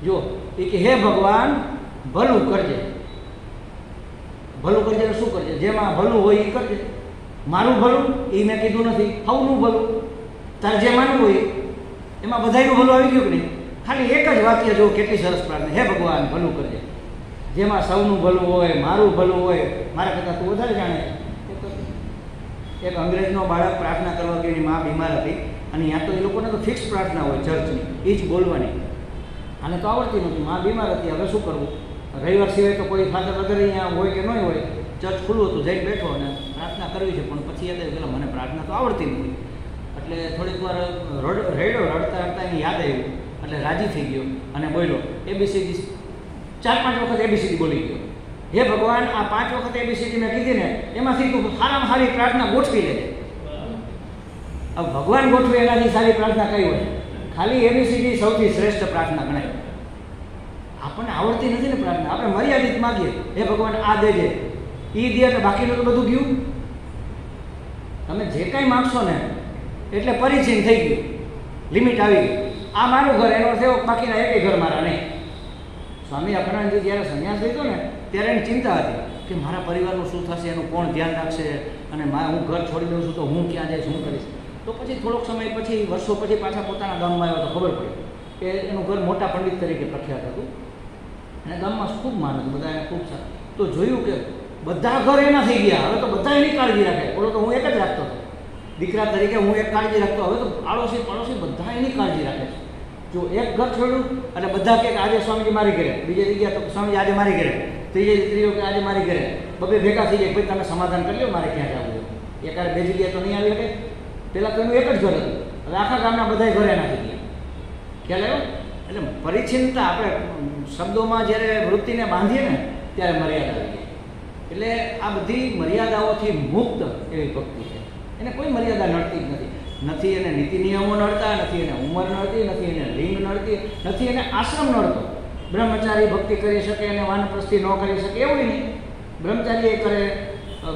જો એ કે હે ભગવાન ભલું કરજે. ભલું કરજે શું કરજે? જેમાં ભલું હોય એ કરજે. મારું ભલું એ મેં કીધું નથી, સૌનું ભલું. તારે જે માનવું હોય એમાં બધાયનું ભલું આવી ગયું કે નહીં? ખાલી એક જ વાક્ય જો કેટલી સરસ પ્રાર્થના, હે ભગવાન ભલું કરજે. જેમાં સૌનું ભલું હોય, મારું ભલું હોય, મારા કરતાં તું વધારે જાણે. એક અંગ્રેજનો બાળક પ્રાર્થના કરવા ગયો, એની મા બીમાર હતી, અને ત્યાં તો એ લોકોને તો ફિક્સ પ્રાર્થના હોય ચર્ચની, એ જ બોલવાની. આને તો આવડતી નથી, મા બીમાર હતી, હવે શું કરવું? રવિવાર સિવાય તો કોઈ ફાધર વગર અહીંયા હોય કે નહીં હોય. ચર્ચ ખુલ્લું હતું, જઈને બેઠો અને પ્રાર્થના કરવી છે, પણ પછી યાદ આવ્યું મને પ્રાર્થના તો આવડતી નથી. એટલે થોડીક વાર રેડો, રડતા રડતા એને યાદ આવ્યું, એટલે રાજી થઈ ગયો અને બોલ્યો ABCD. 4-5 વખત ABCD બોલી ગયો. હે ભગવાન આ 5 વખત ABCD મેં કીધી ને એમાંથી તું સારામાં સારી પ્રાર્થના ગોઠવી લેજે. હવે ભગવાન ગોઠવે એનાથી સારી પ્રાર્થના કઈ હોય? ખાલી ABCD સૌથી શ્રેષ્ઠ પ્રાર્થના ગણાય. આપણને આવડતી નથી ને પ્રાર્થના, આપણે મર્યાદિત માગીએ, હે ભગવાન આ દેજે, એ દે એટલે બાકીનું તો બધું ગયું. તમે જે કાંઈ માગશો ને એટલે પરિચિન થઈ ગયું, લિમિટ આવી ગઈ. આ મારું ઘર, એનો અર્થ એવો બાકીના એકેય ઘર મારા નહીં. સ્વામી અખંડાનંદજી જ્યારે સંન્યાસ લીધો ને ત્યારે એની ચિંતા હતી કે મારા પરિવારનું શું થશે, એનું કોણ ધ્યાન રાખશે, અને હું ઘર છોડી દઉં છું તો હું ક્યાં જઈશ, શું કરીશ. તો પછી થોડોક સમય પછી, વર્ષો પછી પાછા પોતાના ગામમાં આવ્યો તો ખબર પડી કે એનું ઘર મોટા પંડિત તરીકે પ્રખ્યાત હતું અને ગામમાં ખૂબ માન હતું, બધા એને ખૂબ સારું. તો જોયું કે બધા ઘર એના થઈ ગયા, હવે તો બધા એની કાળજી રાખે. બોલો તો હું એક જ રાખતો હતો, દીકરા તરીકે હું એક કાળજી રાખતો, હવે તો આડોશી પડોશી બધા એની કાળજી રાખે છે. જો એક ઘર છોડ્યું એટલે બધા કે આજે સ્વામીજી મારી ઘરે, બીજે જગ્યા તો સ્વામીજી આજે મારી ઘરે, ત્રીજે સ્ત્રીઓ કે આજે મારી ઘરે, બબે ભેગા થઈ જાય, ભાઈ તમે સમાધાન કરી લો, મારે ક્યાં જવું? એકારે બે જગ્યાએ તો નહીં આવી શકે. પહેલાં તો એનું એક જ ઘર હતું, હવે આખા ગામના બધા ઘરે નાખી ગયા. ખ્યાલ આવ્યો? એટલે પરિચ્છિન્નતા આપણે શબ્દોમાં જ્યારે વૃત્તિને બાંધીએ ને ત્યારે મર્યાદા આવી જાય. એટલે આ બધી મર્યાદાઓથી મુક્ત એવી ભક્તિ છે. એને કોઈ મર્યાદા નડતી જ નથી. નથી એને નીતિ નિયમો નડતા, નથી એને ઉંમર નડતી, નથી એને લિંગ નડતી, નથી એને આશ્રમ નડતો. બ્રહ્મચારી ભક્તિ કરી શકે અને વાનપ્રસ્થિ ન કરી શકે એવું નહીં. બ્રહ્મચારી એ કરે,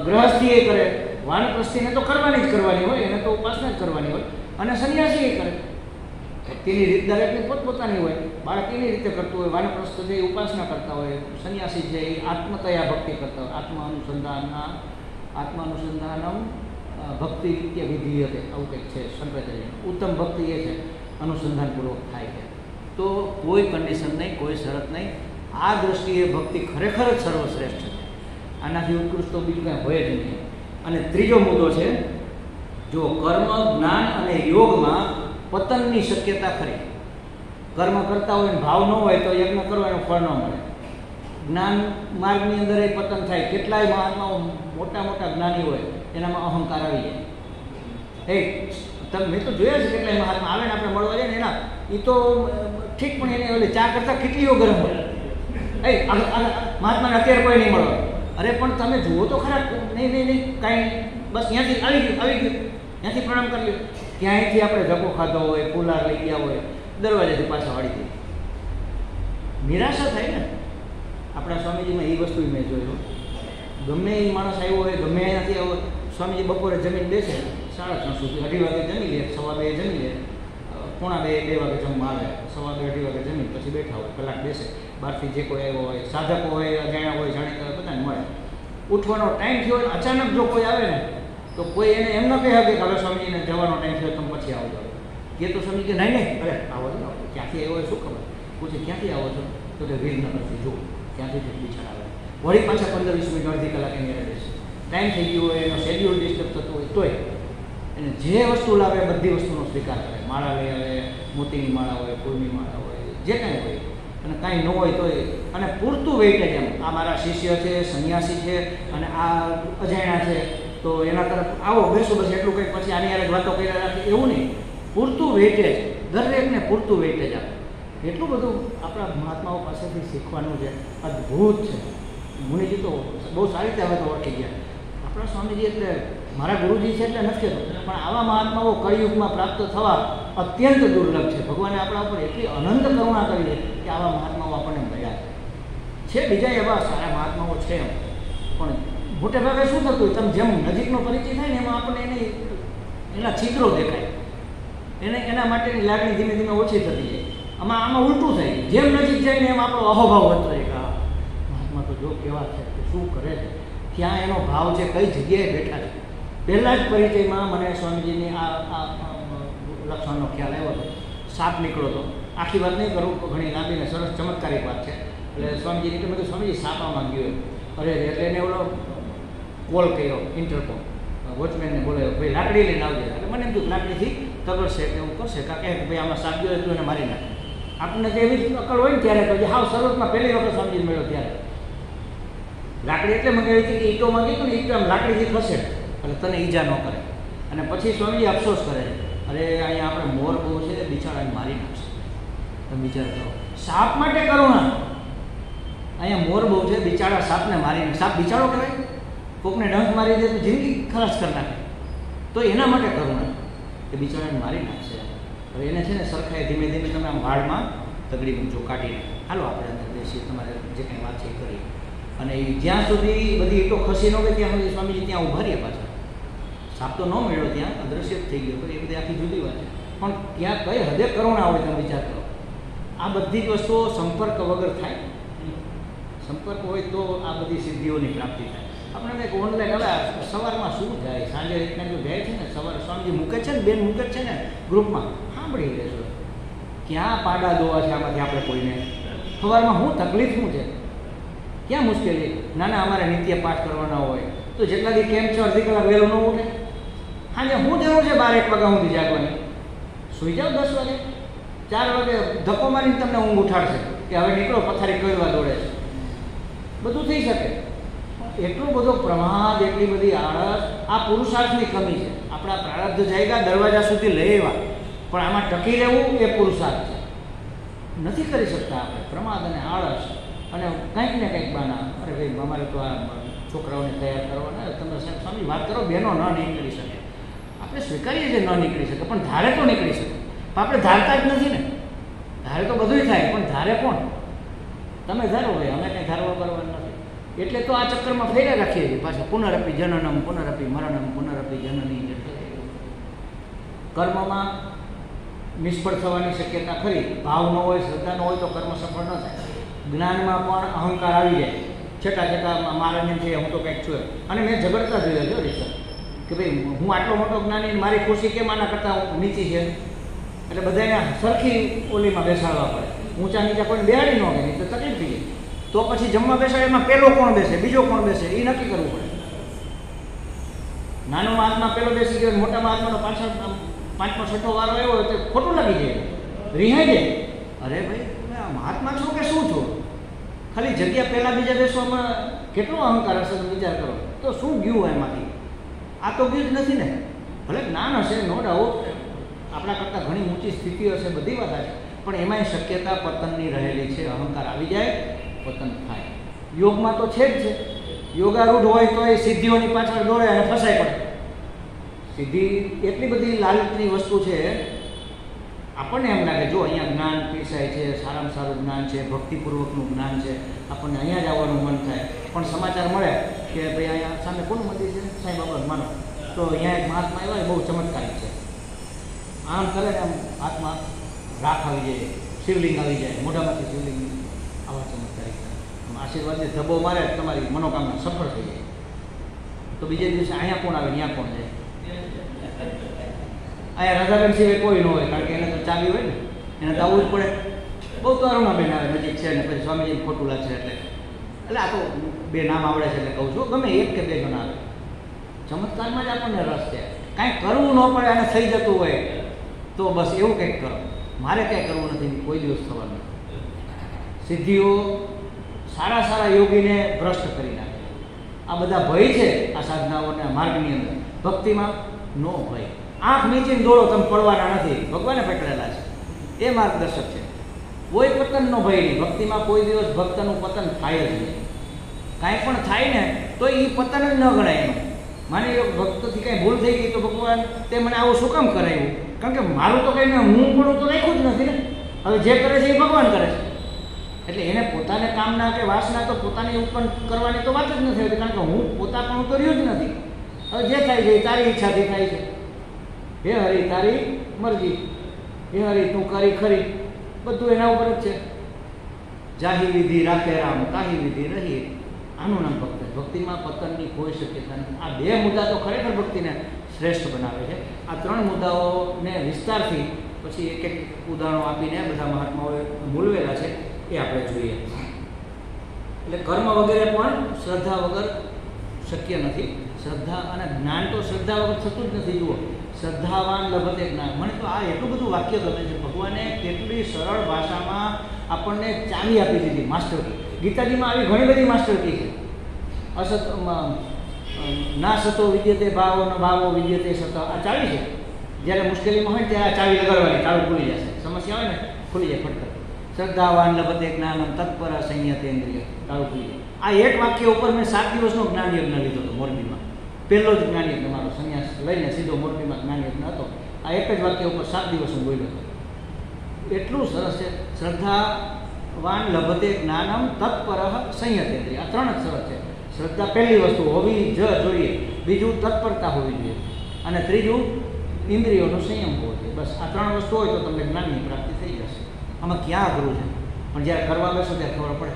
ગૃહસ્થી એ કરે, વાનપ્રસ્થિને તો કરવાની જ કરવાની હોય, એને તો ઉપાસના જ કરવાની હોય, અને સંન્યાસી એ કરે. તેની રીત દરેકની પોતપોતાની હોય. બાળક એની રીતે કરતું હોય, વાનપ્રસ્થ છે એ ઉપાસના કરતા હોય, સંન્યાસી છે એ આત્મતયા ભક્તિ કરતા હોય. આત્માનુસંધાનમ ભક્તિ નિત્ય વિધિ હતી, આવું કંઈક છે શંકરાચાર્ય. ઉત્તમ ભક્તિ એ છે અનુસંધાનપૂર્વક થાય છે. તો કોઈ કન્ડિશન નહીં, કોઈ શરત નહીં. આ દૃષ્ટિએ ભક્તિ ખરેખર જ સર્વશ્રેષ્ઠ છે. આનાથી ઉત્કૃષ્ટ તો બીજું કાંઈ હોય જ નહીં. અને ત્રીજો મુદ્દો છે, જો કર્મ, જ્ઞાન અને યોગમાં પતનની શક્યતા ખરી. કર્મ કરતા હોય ને ભાવ ન હોય તો યજ્ઞ કરો એનું ફળ ન મળે. જ્ઞાન માર્ગની અંદર એ પતન થાય. કેટલાય મહાત્માઓ મોટા મોટા જ્ઞાની હોય, એનામાં અહંકાર આવી જાય. મેં તો જોયા છે કેટલાય મહાત્મા આવે ને આપણે મળવા જાય ને એના, એ તો ઠીક, પણ એને ઓલી ચા કરતાં કેટલીઓ ગરમ હોય. મહાત્માને અત્યારે કોઈ નહીં મળવા. અરે પણ તમે જુઓ તો ખરા, નહીં કાંઈ, બસ ત્યાંથી આવી ગયું, ત્યાંથી પ્રણામ કરી લ્યો. ક્યાંયથી આપણે ધક્કો ખાધો હોય, ફૂલાર લઈ ગયા હોય, દરવાજેથી પાછા વાળી દઈએ. નિરાશા થાય ને. આપણા સ્વામીજીમાં એ વસ્તુ મેં જોયું. ગમે એ માણસ આવ્યો હોય, ગમે એનાથી આવ્યો, સ્વામીજી બપોરે જમીન બેસે 6:30 સુધી, 2:30 વાગે જમી લે, 2:15 જમી લે, 1:45 2 વાગે જમવા આવે, 2:30 વાગે જમીન પછી બેઠા હોય, કલાક બેસે. બહારથી જે કોઈ આવ્યો હોય, સાધકો હોય, અજાણ્યા હોય, જાણીતા હોય, બધાને મળે. ઉઠવાનો ટાઈમ થયો હોય, અચાનક જો કોઈ આવે ને તો કોઈ એને એમ ન કહે કે હવે સ્વામીજીને જવાનો ટાઈમ થયો, તમે પછી આવજો. કે તો સ્વામી કે નહીં, અરે આવો છો, ક્યાંથી આવ્યો હોય શું ખબર? પૂછે ક્યાંથી આવો છો? તો કે વિરનગરથી. જો ક્યાંથી બિચાર આવે, વળી પાછા 15-20 મિનિટ અડધી કલાક એની અંદર બેસે. ટાઈમ થઈ ગયો હોય, એનો શેડ્યુલ ડિસ્ટર્બ થતો હોય તોય એને જે વસ્તુ લાવે બધી વસ્તુનો સ્વીકાર કરે. માળા લઈ આવે, મોતીની માળા હોય, ફૂલની માળા હોય, જે કાંઈ હોય, અને કાંઈ ન હોય તોય. અને પૂરતું વેઇટેજ એમ, આ મારા શિષ્ય છે, સંન્યાસી છે, અને આ અજાણ્યા છે, તો એના તરફ આવો, બેસો બસ એટલું કંઈક, પછી આની યાર વાતો કર્યા રાખે એવું નહીં. પૂરતું વેઇટેજ, દરેકને પૂરતું વેઇટેજ આપે. એટલું બધું આપણા મહાત્માઓ પાસેથી શીખવાનું છે, અદ્ભુત છે. મુનિજી તો બહુ સારી રીતે હવે તો ઓળખી ગયા. આપણા સ્વામીજી એટલે મારા ગુરુજી છે એટલે નથી કહેતો, પણ આવા મહાત્માઓ કળિયુગમાં પ્રાપ્ત થવા અત્યંત દુર્લભ છે. ભગવાને આપણા ઉપર એટલી અનંત કરુણા કરી છે કે આવા મહાત્માઓ આપણને મળ્યા છે. બીજા એવા સારા મહાત્માઓ છે, પણ મોટે ભાગે શું થતું હોય, તમે જેમ નજીકનો પરિચય થાય ને એમાં આપણને એના છિદ્રો દેખાય, એના માટેની લાગણી ધીમે ધીમે ઓછી થતી જાય. આમાં ઉલટું થાય, જેમ નજીક જાય ને એમ આપણો અહોભાવ વધતો જાય કે મહાત્મા તો જો કેવા છે, શું કરે છે, ક્યાં એનો ભાવ છે, કઈ જગ્યાએ બેઠા છે. પહેલાં જ પરિચયમાં મને સ્વામીજીની આ લક્ષણનો ખ્યાલ આવ્યો હતો. સાપ નીકળો હતો, આખી વાત નહીં કરું, ઘણી લાંબી ને સરસ ચમત્કારિક વાત છે. એટલે સ્વામીજીને કે મેં તો સ્વામીજી સાપામાં ગયો, અરે એટલે એને ઓલો કોલ કર્યો, ઇન્ટરકોમ વોચમેનને બોલાવ્યો, ભાઈ લાકડી લઈને આવજે. એટલે મને એમ થયું લાકડીથી તગડશે કે એવું કરશે, કારણ કે ભાઈ આમાં સાપ ગયો તું એને મારી નાખે. આપણને જે એવી અકલ હોય ને ત્યારે તો હાવ શરૂઆતમાં પહેલી વખત સ્વામીજી મળ્યો ત્યારે લાકડી એટલે મંગાવી હતી કે ઈંટો માંગી હતું ને ઈંટો આમ લાકડીથી ખસે એટલે તને ઈજા ન કરે. અને પછી સ્વામીજી અફસોસ કરે, અરે અહીંયા આપણે મોર બહુ છે, બિચારાને મારી નાખશે. તમે વિચાર કરો, સાપ માટે કરુણા, અહીંયા મોર બહુ છે, બિચારા સાપને મારી નાખે. સાપ બિચારો કહેવાય, કોકને ડંખ મારી દે તો જિંદગી ખલાસ કરી નાખે, તો એના માટે કરુણા કે બિચારાને મારી નાખશે. હવે એને છે ને સરખાએ ધીમે ધીમે તમે આમ વાળમાં તગડી મૂંચો કાઢીને હાલો આપણે અંદર બેસી તમારે જે કંઈ વાત છે એ કરીએ. અને જ્યાં સુધી બધી ઈંટો ખસી ન ગઈ ત્યાં સુધી સ્વામીજી ત્યાં ઉભા રહ્યા પાછા. સાપ તો ન મળ્યો, ત્યાં અદૃશ્ય થઈ ગયો, તો એ બધી આખી જુદી વાત છે. પણ ત્યાં કઈ હદે કરુણા હોય તમે વિચાર કરો. આ બધી જ વસ્તુઓ સંપર્ક વગર થાય. સંપર્ક હોય તો આ બધી સિદ્ધિઓની પ્રાપ્તિ થાય. આપણે કંઈક ઓનલાઈન હવે સવારમાં શું જાય, સાંજે રીતના જો જાય છે ને, સવારે સ્વામીજી મૂકે છે ને, બેન મૂકે છે ને ગ્રુપમાં, સાંભળી લેજો ક્યાં પાડા દોવા છે આમાંથી આપણે કોઈને. સવારમાં શું તકલીફ શું છે, ક્યાં મુશ્કેલી. ના અમારે નિત્ય પાઠ કરવાના હોય તો જેટલા દી કેમ છે અડધી કલાક વહેલું ન ઉઠે. હાજે શું જરૂર છે 12-1 વાગ્યા સુધી જાગવાની? સુઈ જાઓ 10 વાગે, 4 વાગે ધક્કો મારીને તમને ઊંઘ ઉઠાડશે કે હવે નીકળો પથારી કરવા દોડે છે. બધું થઈ શકે. એટલો બધો પ્રમાદ, એટલી બધી આળસ, આ પુરુષાર્થની કમી છે. આપણા પ્રારબ્ધ જાયગા દરવાજા સુધી લઈ આવ્યા, પણ આમાં ટકી રહેવું એ પુરુષાર્થ છે. નથી કરી શકતા આપણે. પ્રમાદ અને આળસ અને કંઈક ને કંઈક બાના, અરે ભાઈ અમારે તો આ છોકરાઓને તૈયાર કરવાના, તમે સાહેબ સ્વામી વાત કરો, બહેનો ન નીકળી શકે. આપણે સ્વીકારીએ છીએ ન નીકળી શકે, પણ ધારે તો નીકળી શકે. આપણે ધારતા જ નથી ને. ધારે તો બધુંય થાય, પણ ધારે કોણ? તમે ધારો ભાઈ, અમે કંઈ ધારવા કરવાનું નથી. એટલે તો આ ચક્કરમાં ફેર્યા રાખીએ છીએ પાછા. પુનરપી જનનમ, પુનરપી મરણમ, પુનરપી જનની. કર્મમાં નિષ્ફળ થવાની શક્યતા ખરી. ભાવ ન હોય, શ્રદ્ધા ન હોય તો કર્મ સફળ ન થાય. જ્ઞાનમાં પણ અહંકાર આવી જાય, છેટા મારા છે હું તો કંઈક છું. અને મેં ઝઘડતા જોયો છો રીતસર કે ભાઈ હું આટલો મોટો જ્ઞાની, મારી ખુશી કેમ આના કરતાં નીચી છે. એટલે બધાને સરખી ઓલીમાં બેસાડવા પડે. ઊંચા નીચા કોઈને બેહાડી ન ગઈ તો તકલીફ થઈ જાય. તો પછી જમવા બેસાડે એમાં પહેલો કોણ બેસે, બીજો કોણ બેસે, એ નક્કી કરવું પડે. નાનો મહાત્મા પહેલો બેસી ગયો, મોટા મહાત્માનો પાછળ 5મો-6ઠો વારો આવ્યો તો ખોટું લાગી જાય, રિહાઈ જાય. અરે ભાઈ મહાત્મા છો કે શું છો? ખાલી જગ્યા પહેલાં બીજા બેસવામાં કેટલો અહંકાર હશે તમે વિચાર કરો. તો શું ગયું એમાંથી? આ તો ગયું જ નથી ને. ભલે જ્ઞાન હશે, નો ડાઉટ, આપણા કરતાં ઘણી ઊંચી સ્થિતિ હશે, બધી વાત હશે, પણ એમાંય શક્યતા પતનની રહેલી છે. અહંકાર આવી જાય, પતન થાય. યોગમાં તો છે જ છે. યોગારૂઢ હોય તો એ સિદ્ધિઓની પાછળ દોડે અને ફસાઈ પડે. સિદ્ધિ એટલી બધી લાલચની વસ્તુ છે. આપણને એમ લાગે જો અહીંયા જ્ઞાન પીસાય છે, સારામાં સારું જ્ઞાન છે, ભક્તિપૂર્વકનું જ્ઞાન છે, આપણને અહીંયા જ આવવાનું મન થાય. પણ સમાચાર મળે કે ભાઈ અહીંયા સામે કોનું મંદિર છે, સાંઈ બાબા માનો, તો અહીંયા એક મહાત્મા એવા બહુ ચમત્કારિક છે. આમ કરે ને આમ હાથમાં રાખ આવી જાય, શિવલિંગ આવી જાય, મોઢામાંથી શિવલિંગ, આવા ચમત્કારિક આશીર્વાદને ધબ્બો મારે તમારી મનોકામના સફળ થઈ જાય. તો બીજે દિવસે અહીંયા કોણ આવે, ત્યાં કોણ જાય? અહીંયા રાધાબેન સિવાય કોઈ ન હોય, કારણ કે એને તો ચાવી હોય ને, એને તો આવવું જ પડે. બહુ તો અરુણાબેન આવે નજીક છે ને, પછી સ્વામીજી ખોટું લાગશે એટલે આ તો 2 નામ આવડે છે એટલે કહું છું, ગમે 1 કે 2 જણા આવે. ચમત્કારમાં જ આપણને રસ છે. કાંઈ કરવું ન પડે અને થઈ જતું હોય તો બસ એવું કંઈક કરો. મારે કંઈ કરવું નથી, કોઈ દિવસ થવાનું. સિદ્ધિઓ સારા યોગીને ભ્રષ્ટ કરી નાખે. આ બધા ભય છે આ સાધનાઓના માર્ગની અંદર. ભક્તિમાં નો ભય. આંખ નીચીને દોડો, તમે પડવાના નથી, ભગવાને પકડેલા છે, એ માર્ગદર્શક છે. કોઈ પતનનો ભય નહીં. ભક્તિમાં કોઈ દિવસ ભક્તનું પતન થાય જ નહીં. કાંઈ પણ થાય ને તો એ પતન જ ન ગણાય એનું. માની લો ભક્તથી કાંઈ ભૂલ થઈ ગઈ તો ભગવાન તે મને આવું શું કામ કરાવ્યું? કારણ કે મારું તો કંઈ હું પણ તો રાખ્યું જ નથી ને. હવે જે કરે છે એ ભગવાન કરે છે. એટલે એને પોતાને કામના કે વાસના તો પોતાની ઉપર કરવાની તો વાત જ નથી આવતી, કારણ કે હું પોતા પણ તો રહ્યું જ નથી. હવે જે થાય છે એ તારી ઈચ્છાથી થાય છે. હે હરી તારી મરજી, હે હરી તું કરી ખરી, બધું એના ઉપર જ છે. જાહી વિધિ રાખે રામ, તાહી વિધિ રહી. આનું નામ ભક્ત. ભક્તિમાં પતનની કોઈ શક્યતા નથી. આ બે મુદ્દા તો ખરેખર ભક્તિને શ્રેષ્ઠ બનાવે છે. આ ત્રણ મુદ્દાઓને વિસ્તારથી પછી એક એક ઉદાહરણો આપીને બધા મહાત્માઓએ મૂલવેલા છે એ આપણે જોઈએ. એટલે કર્મ વગેરે પણ શ્રદ્ધા વગર શક્ય નથી. શ્રદ્ધા અને જ્ઞાન તો શ્રદ્ધા વગર થતું જ નથી. જુઓ, શ્રદ્ધાવાન લભતે જ્ઞાન. મને તો આ એટલું બધું વાક્ય ગમે છે. ભગવાને કેટલી સરળ ભાષામાં આપણને ચાવી આપી દીધી, માસ્ટર કી. ગીતાજીમાં આવી ઘણી બધી માસ્ટર કી છે. અસત ના સતો વિદ્યતે ભાવો ન ભાવો વિદ્યતે સત, આ ચાવી છે. જ્યારે મુશ્કેલીમાં હોય ત્યારે આ ચાવી લગાડવાની, તાળું ખુલી જશે. સમસ્યા હોય ને ખુલી જાય ફટકર. શ્રદ્ધાવાન લભતે જ્ઞાનમ તત્પર સંયતેન્દ્રિય, તાળું ખુલી જાય. આ એક વાક્ય ઉપર મેં 7 દિવસનો જ્ઞાન યજ્ઞ લીધો હતો મોરબીમાં. પહેલો જ જ્ઞાન યજ્ઞ મારો, સંન્યાસ લઈને સીધો મોરબીમાં જ્ઞાન યજ્ઞ હતો. આ એક જ વાક્ય ઉપર 7 દિવસ હું બોલ્યો હતો. એટલું સરસ છે. શ્રદ્ધાવાન લભતે જ્ઞાનમ તત્પર સંયતેન્દ્રિય, આ 3 જ સરસ છે. શ્રદ્ધા પહેલી વસ્તુ હોવી જ જોઈએ, બીજું તત્પરતા હોવી જોઈએ, અને ત્રીજું ઇન્દ્રિયોનો સંયમ હોવો જોઈએ. બસ આ 3 વસ્તુ હોય તો તમને જ્ઞાનની પ્રાપ્તિ થઈ જશે. આમાં ક્યાં અઘરું છે? પણ જ્યારે કરવા બેસો ત્યારે ખબર પડે.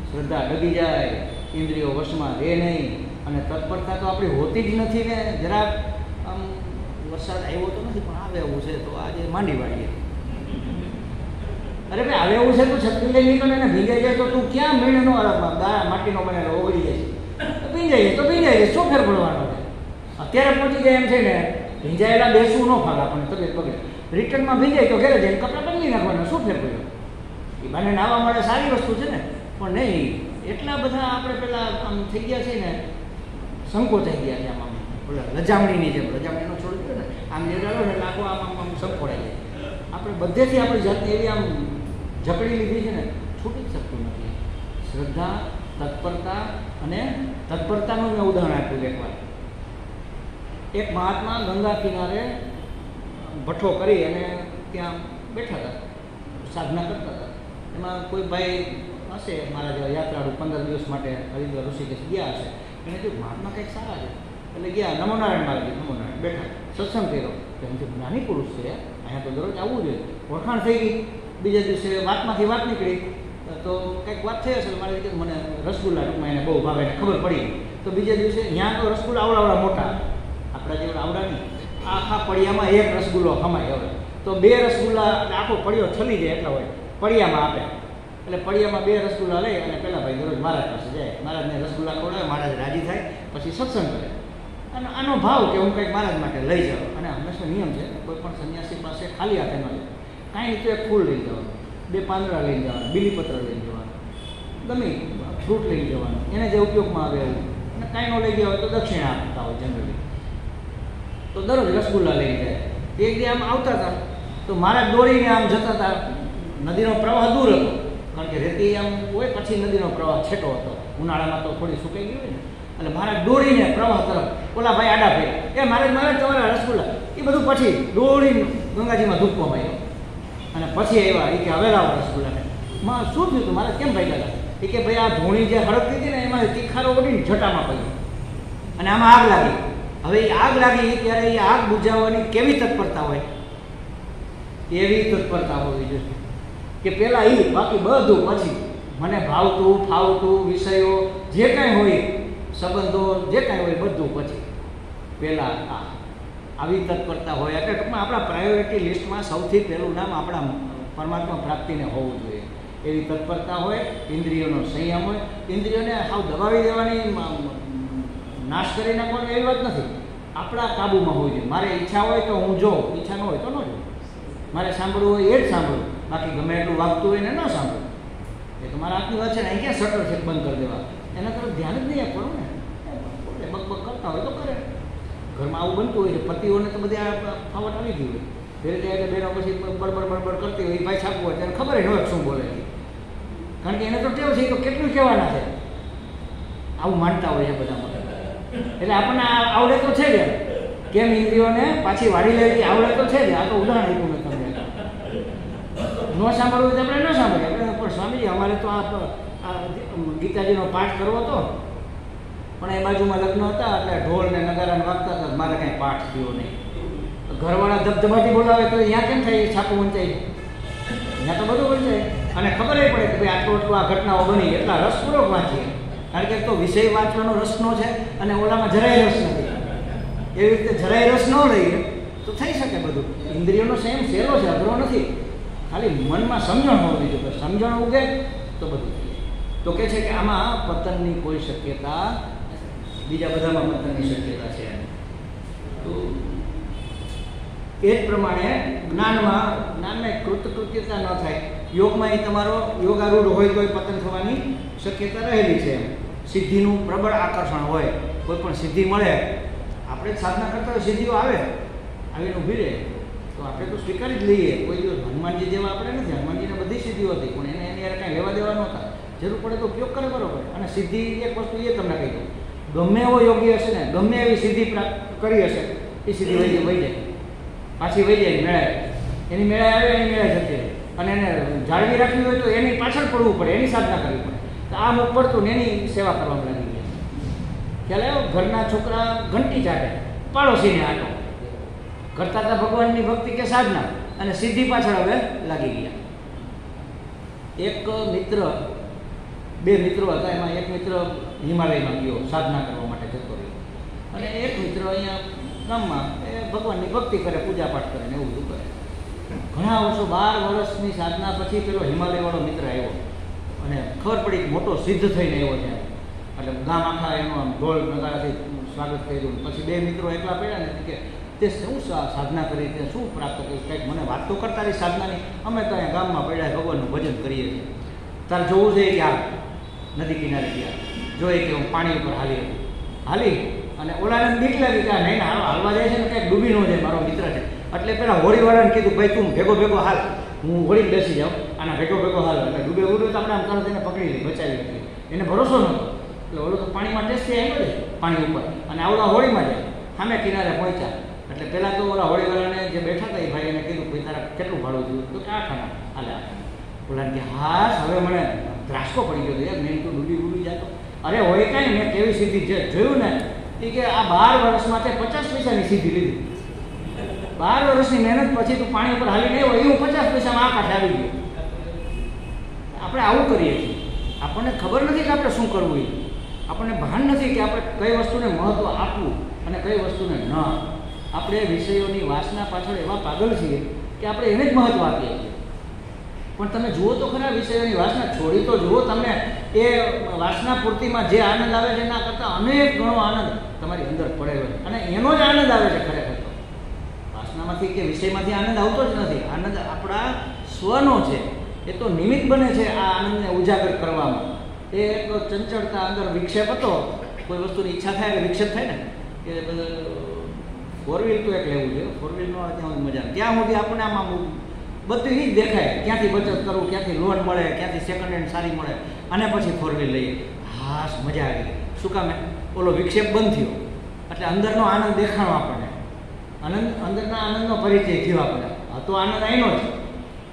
શ્રદ્ધા ડગી જાય, ઇન્દ્રિયો વશમાં રહે નહીં, અને તત્પરતા તો આપણી હોતી જ નથી ને. જરાક આમ વરસાદ આવ્યો તો નથી પણ આવે એવું છે તો આજે માંડી વાળીએ. અરે ભાઈ આવે એવું છે તો છત્રી લઈ નીકળે ને ભીંજાઈ જાય તો તું ક્યાં મીણનો માટીનો બનેલો ઓગળી જાય છે. ભીંજાઈ તો ભીંજાઈ જાય, શું ફેર પડવાનો છે? અત્યારે પહોંચી જાય એમ છે ને, ભીંજાયેલા બેસવું ન ફાવે આપણને, તબિયત બગડે. રિટર્નમાં ભીંજાય તો ઘરે જઈને કપડાં બદલી નાખવાના, શું ફેર પડ્યો? એ બાને નાહવા માટે સારી વસ્તુ છે ને, પણ નહીં. એટલા બધા આપણે પેલા આમ થઈ ગયા છે ને, સંકોચાઈ ગયા છે. આમ લજામણીની જેમ, લજામણીનો છોડી દો ને, આમ જે ચાલો ને લાખો આમ આમ સંકોડાઈ જાય. આપણે બધેથી આપણી જાતને એવી આમ જકડી લીધી છે ને, છૂટી જ શકતું નથી. શ્રદ્ધા, તત્પરતા, અને તત્પરતાનું મેં ઉદાહરણ આપ્યું એકવાર. એક મહાત્મા ગંગા કિનારે ભઠ્ઠો કરી અને ત્યાં બેઠા હતા, સાધના કરતા હતા. એમાં કોઈ ભાઈ હશે મારા જેવા યાત્રાળુ 15 દિવસ માટે હરિદ્વાર ઋષિકેશ ગયા હશે. એને જો મહાત્મા કંઈક સારા છે એટલે ગયા, નમો નારાયણ મારી, નમો નારાયણ, બેઠા સત્સંગ કર્યો. એમ જે જ્ઞાની પુરુષ છે, અહીંયા તો દરરોજ આવવું જોઈએ. ઓળખાણ થઈ ગઈ. બીજા દિવસે વાતમાંથી વાત નીકળી તો કંઈક વાત થઈ હશે. મારે રીતે મને રસગુલ્લા ટૂંકમાં એને બહુ ભાવે, એને ખબર પડી. તો બીજા દિવસે ત્યાં તો રસગુલ્લા આવડા મોટા, આપણા જેવડા આવડા નહીં, આખા પડિયામાં એક રસગુલ્લો ખમાય. હવે તો 2 રસગુલ્લા આખો પડિયો છલી જાય એટલા હોય, પડિયામાં આપે. એટલે પડિયામાં 2 રસગુલ્લા લઈ અને પેલા ભાઈ દરરોજ મહારાજ પાસે જાય. મહારાજને રસગુલ્લા ખવડાવે, મહારાજ રાજી થાય, પછી સત્સંગ કરે. અને આનો ભાવ કે હું કંઈક મહારાજ માટે લઈ જાઉં. અને હંમેશા નિયમ છે, કોઈ પણ સંન્યાસી પાસે ખાલી હાથે ન જાય. કાંઈ તો એક ફૂલ લઈ જવાનું, 2 પાંદડા લઈ જવાના, બીલીપત્ર લઈ જવાનું, ગમે ફ્રૂટ લઈ જવાનું, એને જે ઉપયોગમાં આવે એવું. અને કાંઈ ન લઈ ગયા હોય તો દક્ષિણા આપતા હોય જનરલી. તો દરરોજ રસગુલ્લા લઈ જાય. એક દી આમ આવતા હતા તો મહારાજ દોડીને આમ જતા હતા. નદીનો પ્રવાહ દૂર હતો, કારણ કે રેતી આમ હોય, પછી નદીનો પ્રવાહ છેટો હતો. ઉનાળામાં તો થોડી સુકાઈ ગઈ હોય ને, એટલે મહારાજ દોડીને પ્રવાહ તરફ, ઓલા ભાઈ આડા ફેર, એ મહારાજ તમારા રસગુલ્લા, એ બધું પછી દોડીને ગંગાજીમાં ધૂપકો માર્યો. અને પછી આવ્યા, એ કે હવે લાવો રસગુલ્લાને. માં શું થયું હતું મારે, કેમ ભાઈ હતા? એ કે ભાઈ આ ધૂણી જે હળગતી હતી ને એમાં તીખારો ઉડીને જટામાં પડ્યો અને આમાં આગ લાગી. હવે એ આગ લાગી ત્યારે એ આગ બુઝાવવાની કેવી તત્પરતા હોય, એવી તત્પરતા હોવી જોઈએ કે પહેલાં એ, બાકી બધું પછી. મને ભાવતું ફાવતું વિષયો જે કાંઈ હોય, સંબંધો જે કાંઈ હોય, બધું પછી. પહેલાં આવી તત્પરતા હોય. એટલે ટૂંકમાં આપણા પ્રાયોરિટી લિસ્ટમાં સૌથી પહેલું નામ આપણા પરમાત્મા પ્રાપ્તિને હોવું જોઈએ. એવી તત્પરતા હોય, ઇન્દ્રિયોનો સંયમ હોય. ઇન્દ્રિયોને હાવ દબાવી દેવાની, નાશ કરી નાખવાનો એવી વાત નથી. આપણા કાબૂમાં હોવી જોઈએ. મારે ઈચ્છા હોય તો હું જોઉં, ઈચ્છા ન હોય તો ન જોઉં. મારે સાંભળવું હોય એ જ સાંભળવું, બાકી ગમે એટલું વાગતું હોય ને ન સાંભળવું. એ તો મારા હાથની વાત છે ને, અહીં ક્યાં શટર છે બંધ કરી દેવા, એના તરફ ધ્યાન જ નહીં આપવાનું ને. બકબક કરતા હોય તો કરે. ઘરમાં આવું બનતું હોય છે, પતિઓને તો બધી આ ફાવટ આવી ગઈ હોય. ધીરે ધીરે બહેનો પછી બળબડ કરતી હોય, એ ભાઈ છાપવું હોય ત્યારે ખબર ન હોય શું બોલે. કારણ કે એને તો ટેવ છે, તો કેટલું કહેવાના છે. આવું માનતા હોય છે બધા માટે. એટલે આપણને આવડે તો છે જ, કેમ ઇન્દ્રિયોને પાછી વાળી લેવી આવડે તો છે જ. આ તો ઉદાહરણ આપ્યું મેં તમને. ન સાંભળવું તો આપણે ન સાંભળીએ. આપણે પણ સ્વામીજી અમારે તો આ ગીતાજીનો પાઠ કરવો હતો, પણ એ બાજુમાં લગ્ન હતા એટલે ઢોલ ને નગારાને વાગતા હતા, મારે કાંઈ પાઠ થયો નહીં. ઘરવાળા ધબધબાથી બોલાવે તો ત્યાં કેમ થાય? છાપું વંચાય, ત્યાં તો બધું વંચાય. અને ખબર એ પડે કે ભાઈ આટલું આટલું આ ઘટનાઓ બની, એટલા રસપૂર્વક વાંચીએ. કારણ કે તો વિષય વાંચવાનો રસનો છે અને ઓલામાં જરાય રસ નથી. એવી રીતે જરાય રસ ન લઈએ તો થઈ શકે બધું. ઇન્દ્રિયોનો સંયમ સહેલો છે, અઘરો નથી. ખાલી મનમાં સમજણ હોવી જોઈએ. સમજણ ઉગે તો બધું થઈ જાય. તો કહે છે કે આમાં પતનની કોઈ શક્યતા, બીજા બધામાં પતનની શક્યતા છે. તો એ જ પ્રમાણે જ્ઞાનમાં કૃતકૃત્યતા ન થાય. યોગમાં એ તમારો યોગારૂઢ હોય તો પતન થવાની શક્યતા રહેલી છે. સિદ્ધિનું પ્રબળ આકર્ષણ હોય, કોઈ પણ સિદ્ધિ મળે, આપણે જ સાધના કરતા હોય, સિદ્ધિઓ આવે, આવીને ઊભી રહે તો આપણે તો સ્વીકારી જ લઈએ. કોઈ દિવસ હનુમાનજી જેવા આપણે નથી. હનુમાનજીને બધી સિદ્ધિઓ હતી, પણ એને એની યાર કાંઈ લેવા દેવા નહોતા. જરૂર પડે તો ઉપયોગ કરે, બરોબર. અને સિદ્ધિ એક વસ્તુ એ તમને કહી દઉં, ગમે એવો યોગી હશે ને, ગમે એવી સિદ્ધિ પ્રાપ્ત કરી હશે, એ સિદ્ધિ વહી જાય, પાછી વહી જાય મેળાએ. એની મેળાએ આવે, એની મેળાએ જતી રહે. અને એને જાળવી રાખવી હોય તો એની પાછળ પડવું પડે, એની સાધના કરવી પડે. તો આમ પડતું ને એની સેવા કરવામાં લાગી ગયા. ખ્યાલ આવ્યો? ઘરના છોકરા ઘંટી ચાટે, પાડોશીને આટો કરતા હતા ભગવાનની ભક્તિ કે સાધના, અને સિદ્ધિ પાછળ હવે લાગી ગયા. એક મિત્ર, બે મિત્રો હતા, એમાં એક મિત્ર હિમાલયમાં ગયો, સાધના કરવા માટે જતો રહ્યો. અને એક મિત્ર અહીંયા ગામમાં એ ભગવાનની ભક્તિ કરે, પૂજાપાઠ કરે ને એવું બધું કરે. ઘણા વર્ષો, 12 વર્ષની સાધના પછી પેલો હિમાલયવાળો મિત્ર આવ્યો અને ખબર પડી મોટો સિદ્ધ થઈને આવ્યો છે. એટલે ગામ આખા એનો આમ ઢોલ નગારાથી સ્વાગત કર્યું. પછી બે મિત્રો એકલા પડ્યા ને કે તે શું સાધના કરી, તે શું પ્રાપ્ત કર્યું, કંઈક મને વાત તો કરતા રહી સાધનાની. અમે તો અહીંયા ગામમાં પડ્યા ભગવાનનું ભજન કરીએ છીએ. તારે જોવું છે કે આ નદી કિનારે ગયા, જોઈએ કે હું પાણી ઉપર હાલી અને ઓલાને બીક લાગી કે નહીં હાલવા જાય છે ને કંઈક ડૂબી ન જાય, મારો મિત્ર છે. એટલે પેલા હોળીવાળાને કીધું, ભાઈ તું ભેગો હાલ, હું હોળી બેસી જાઉં, આના ભેગો હાલ. એટલે ડૂબે તો આપણે આમ તરત એને પકડી લઈ, બચાવી લઈએ. એને ભરોસો નહોતો. એટલે ઓલો તો પાણીમાં ટેસ્ટી આવ્યો છે પાણી ઉપર, અને આવડા હોળીમાં જાય. સામે કિનારે પહોંચ્યા એટલે પહેલાં તો ઓલા હોળીવાળાને જે બેઠા હતા એ ભાઈ એને કીધું, ભાઈ તારા કેટલું ભાડું થયું? તો કે 8 આના હાલે. ઓલાને કે હાશ, હવે મને ધ્રાસકો પડી ગયો યાર, નહીં તો ડૂબી જતો. અરે હોય કાંઈ, મેં કેવી સિદ્ધિ જોયું ને એ કે આ 12 વર્ષમાં તે 50 પૈસાની સિદ્ધિ લીધી. 12 વર્ષની મહેનત પછી તું પાણી ઉપર હાલી નહીં હોય, એ હું 50 પૈસામાં આ કાંઠે આવી ગયો. આપણે આવું કરીએ છીએ. આપણને ખબર નથી કે આપણે શું કરવું એ. આપણને ભાન નથી કે આપણે કઈ વસ્તુને મહત્ત્વ આપવું અને કઈ વસ્તુને ન. આપણે વિષયોની વાસના પાછળ એવા પાગલ છીએ કે આપણે એને જ મહત્ત્વ આપીએ છીએ. પણ તમે જુઓ તો ખરા, વિષયોની વાસના છોડી તો જુઓ. તમને એ વાસના પૂર્તિમાં જે આનંદ આવે છે એના કરતાં અનેક ગણો આનંદ તમારી અંદર પડેલો છે, અને એનો જ આનંદ આવે છે ખરેખર. તો વાસનામાંથી કે વિષયમાંથી આનંદ આવતો જ નથી. આનંદ આપણા સ્વનો છે. એ તો નિમિત્ત બને છે આ આનંદને ઉજાગર કરવામાં. એ એક ચંચળતા અંદર વિક્ષેપ હતો. કોઈ વસ્તુની ઈચ્છા થાય એટલે વિક્ષેપ થાય ને, કે 4 વ્હીલ તો એક લેવું છે, 4 વ્હીલનો ત્યાં મજા. ત્યાં સુધી આપણે આમાં બધું એ જ દેખાય, ક્યાંથી બચત કરવું, ક્યાંથી લોન મળે, ક્યાંથી સેકન્ડ હેન્ડ સારી મળે, અને પછી 4 વ્હીલ લઈએ. હાશ, મજા આવી ગઈ. શું કામે? ઓલો વિક્ષેપ બંધ થયો એટલે અંદરનો આનંદ દેખાણો આપણને. અંદરના આનંદનો પરિચય થયો આપણને. તો આનંદ અહીંનો જ.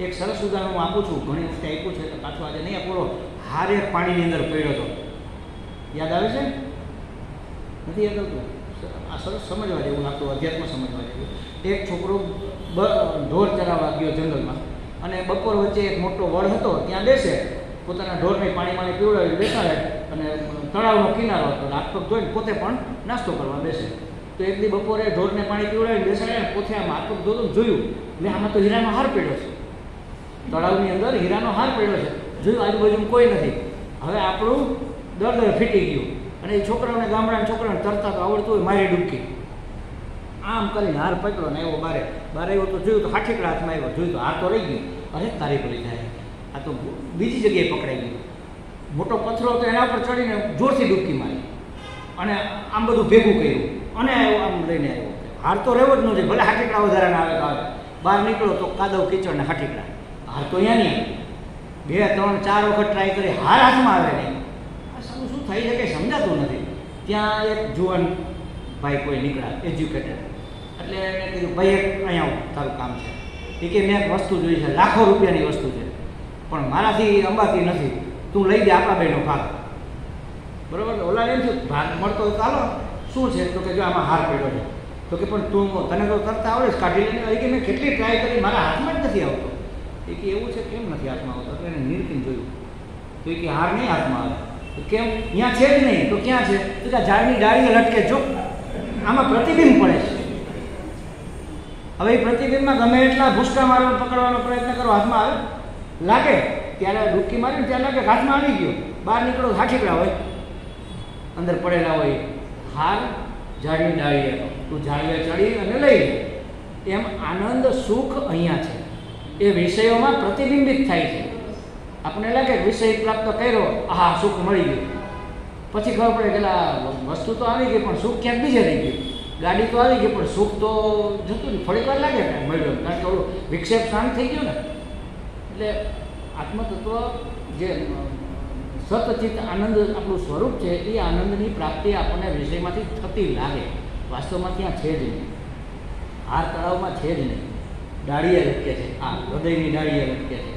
એક સરસ ઉદાહરણ હું આપું છું, ઘણી વખતે આપ્યું છે, તો પાછું આજે નહીં આપો. હાર એક પાણીની અંદર પડ્યો હતો, યાદ આવે છે? નથી યાદ આવતું? આ સરસ સમજવા જેવું લાગતું, અધ્યાત્મ સમજવા જેવું. એક છોકરો ઢોર ચરાવવા ગયો જંગલમાં, અને બપોર વચ્ચે એક મોટો વડ હતો, ત્યાં બેસે, પોતાના ઢોરને પાણી પીવડાવી બેસાડે, અને તળાવનો કિનારો હતો, હાથ પગ ધોઈને પોતે પણ નાસ્તો કરવા બેસે. તો એક દી બપોરે ઢોરને પાણી પીવડાવીને બેસાડે, પોતે આમ હાથ પગ ધોતું જોયું, એટલે આમાં તો હીરાનો હાર પડ્યો છે. તળાવની અંદર હીરાનો હાર પડ્યો છે. જોયું આજુબાજુમાં કોઈ નથી. હવે આપણું દર ફીટી ગયું. અને એ છોકરાઓને, ગામડાના છોકરાઓને તરતા તો આવડતું હોય, મારી ડૂબકી આમ કરીને હાર પકડ્યો ને એવો બારે આવ્યો તો જોયું તો હાથીકડા હાથમાં આવ્યો, જોયું તો હાર તો રહી ગયો. અરે તારી ભલી થાય, આ તો બીજી જગ્યાએ પકડાઈ ગયું. મોટો પથ્થરો હતો એના ઉપર ચડીને જોરથી ડૂબકી મારી, અને આમ બધું ભેગું કર્યું, અને આમ લઈને આવ્યો. હાર તો રહેવો જ ન જોઈએ, ભલે હાથીકડા વધારાના આવે તો આવે. બહાર નીકળો તો કાદવ કીચડ ને હાથીકડા. હાર તો અહીંયા નહીં. 2, 3, 4 વખત ટ્રાય કરી, હાર હાથમાં આવે નહીં. આ શું થાય છે કંઈ સમજાતું નથી. ત્યાં એક જુવાન ભાઈ કોઈ નીકળ્યા એજ્યુકેટેડ, એટલે એને કીધું ભાઈ એક અહીંયા આવો, તારું કામ છે. એ કે મેં એક વસ્તુ જોઈ છે, લાખો રૂપિયાની વસ્તુ છે, પણ મારાથી અંબાતી નથી, તું લઈ દે આપણા બેનો ભાગ. બરાબર, ઓલા એમ થયું ભાગ મળતો હોય ચાલો. શું છે? તો કે જો આમાં હાર પડ્યો છે. તો કે પણ તું તને તો તરતા આવડે જ, કાઢી લઈને. કે મેં કેટલી ટ્રાય કરી, મારા હાથમાં જ નથી આવતો. એ કે એવું છે, કેમ નથી હાથમાં આવતો? તો એને નિરખીને જોયું, તો એ કે હાર નહીં હાથમાં આવે. તો કેમ? અહીંયા છે જ નહીં. તો ક્યાં છે? તો કે ઝાડની ડાળીએ લટકે, જો આમાં પ્રતિબિંબ પડે છે. હવે એ પ્રતિબિંબમાં ગમે એટલા ભૂસકા મારવાનો પકડવાનો પ્રયત્ન કરો, હાથમાં આવે લાગે, ત્યારે ડૂબકી મારીને ત્યારે લાગે હાથમાં આવી ગયો. બહાર નીકળો હાથીકડા હોય, અંદર પડેલા હોય. હાર ઝાડની ડાળીએ, તું ઝાડીએ ચડી અને લઈ લે. એમ આનંદ સુખ અહીંયા છે, એ વિષયોમાં પ્રતિબિંબિત થાય છે. આપણને લાગે વિષય પ્રાપ્ત કર્યો, હા સુખ મળી ગયું. પછી ખબર પડે કે વસ્તુ તો આવી ગઈ પણ સુખ ક્યાંક બીજે રહી ગયું. ગાડી તો આવી ગઈ પણ સુખ તો જતું નહીં, થોડીક વાર લાગે ને મળ્યો, કારણ કે ઓલું વિક્ષેપ શાંત થઈ ગયો ને. એટલે આત્મતત્વ જે સતચિત આનંદ આપણું સ્વરૂપ છે, એ આનંદની પ્રાપ્તિ આપણને વિષયમાંથી થતી લાગે, વાસ્તવમાં ત્યાં છે જ નહીં. હાર તળાવમાં છે જ નહીં, ડાળીએ લટકે છે, આ હૃદયની ડાળીએ લટકે છે.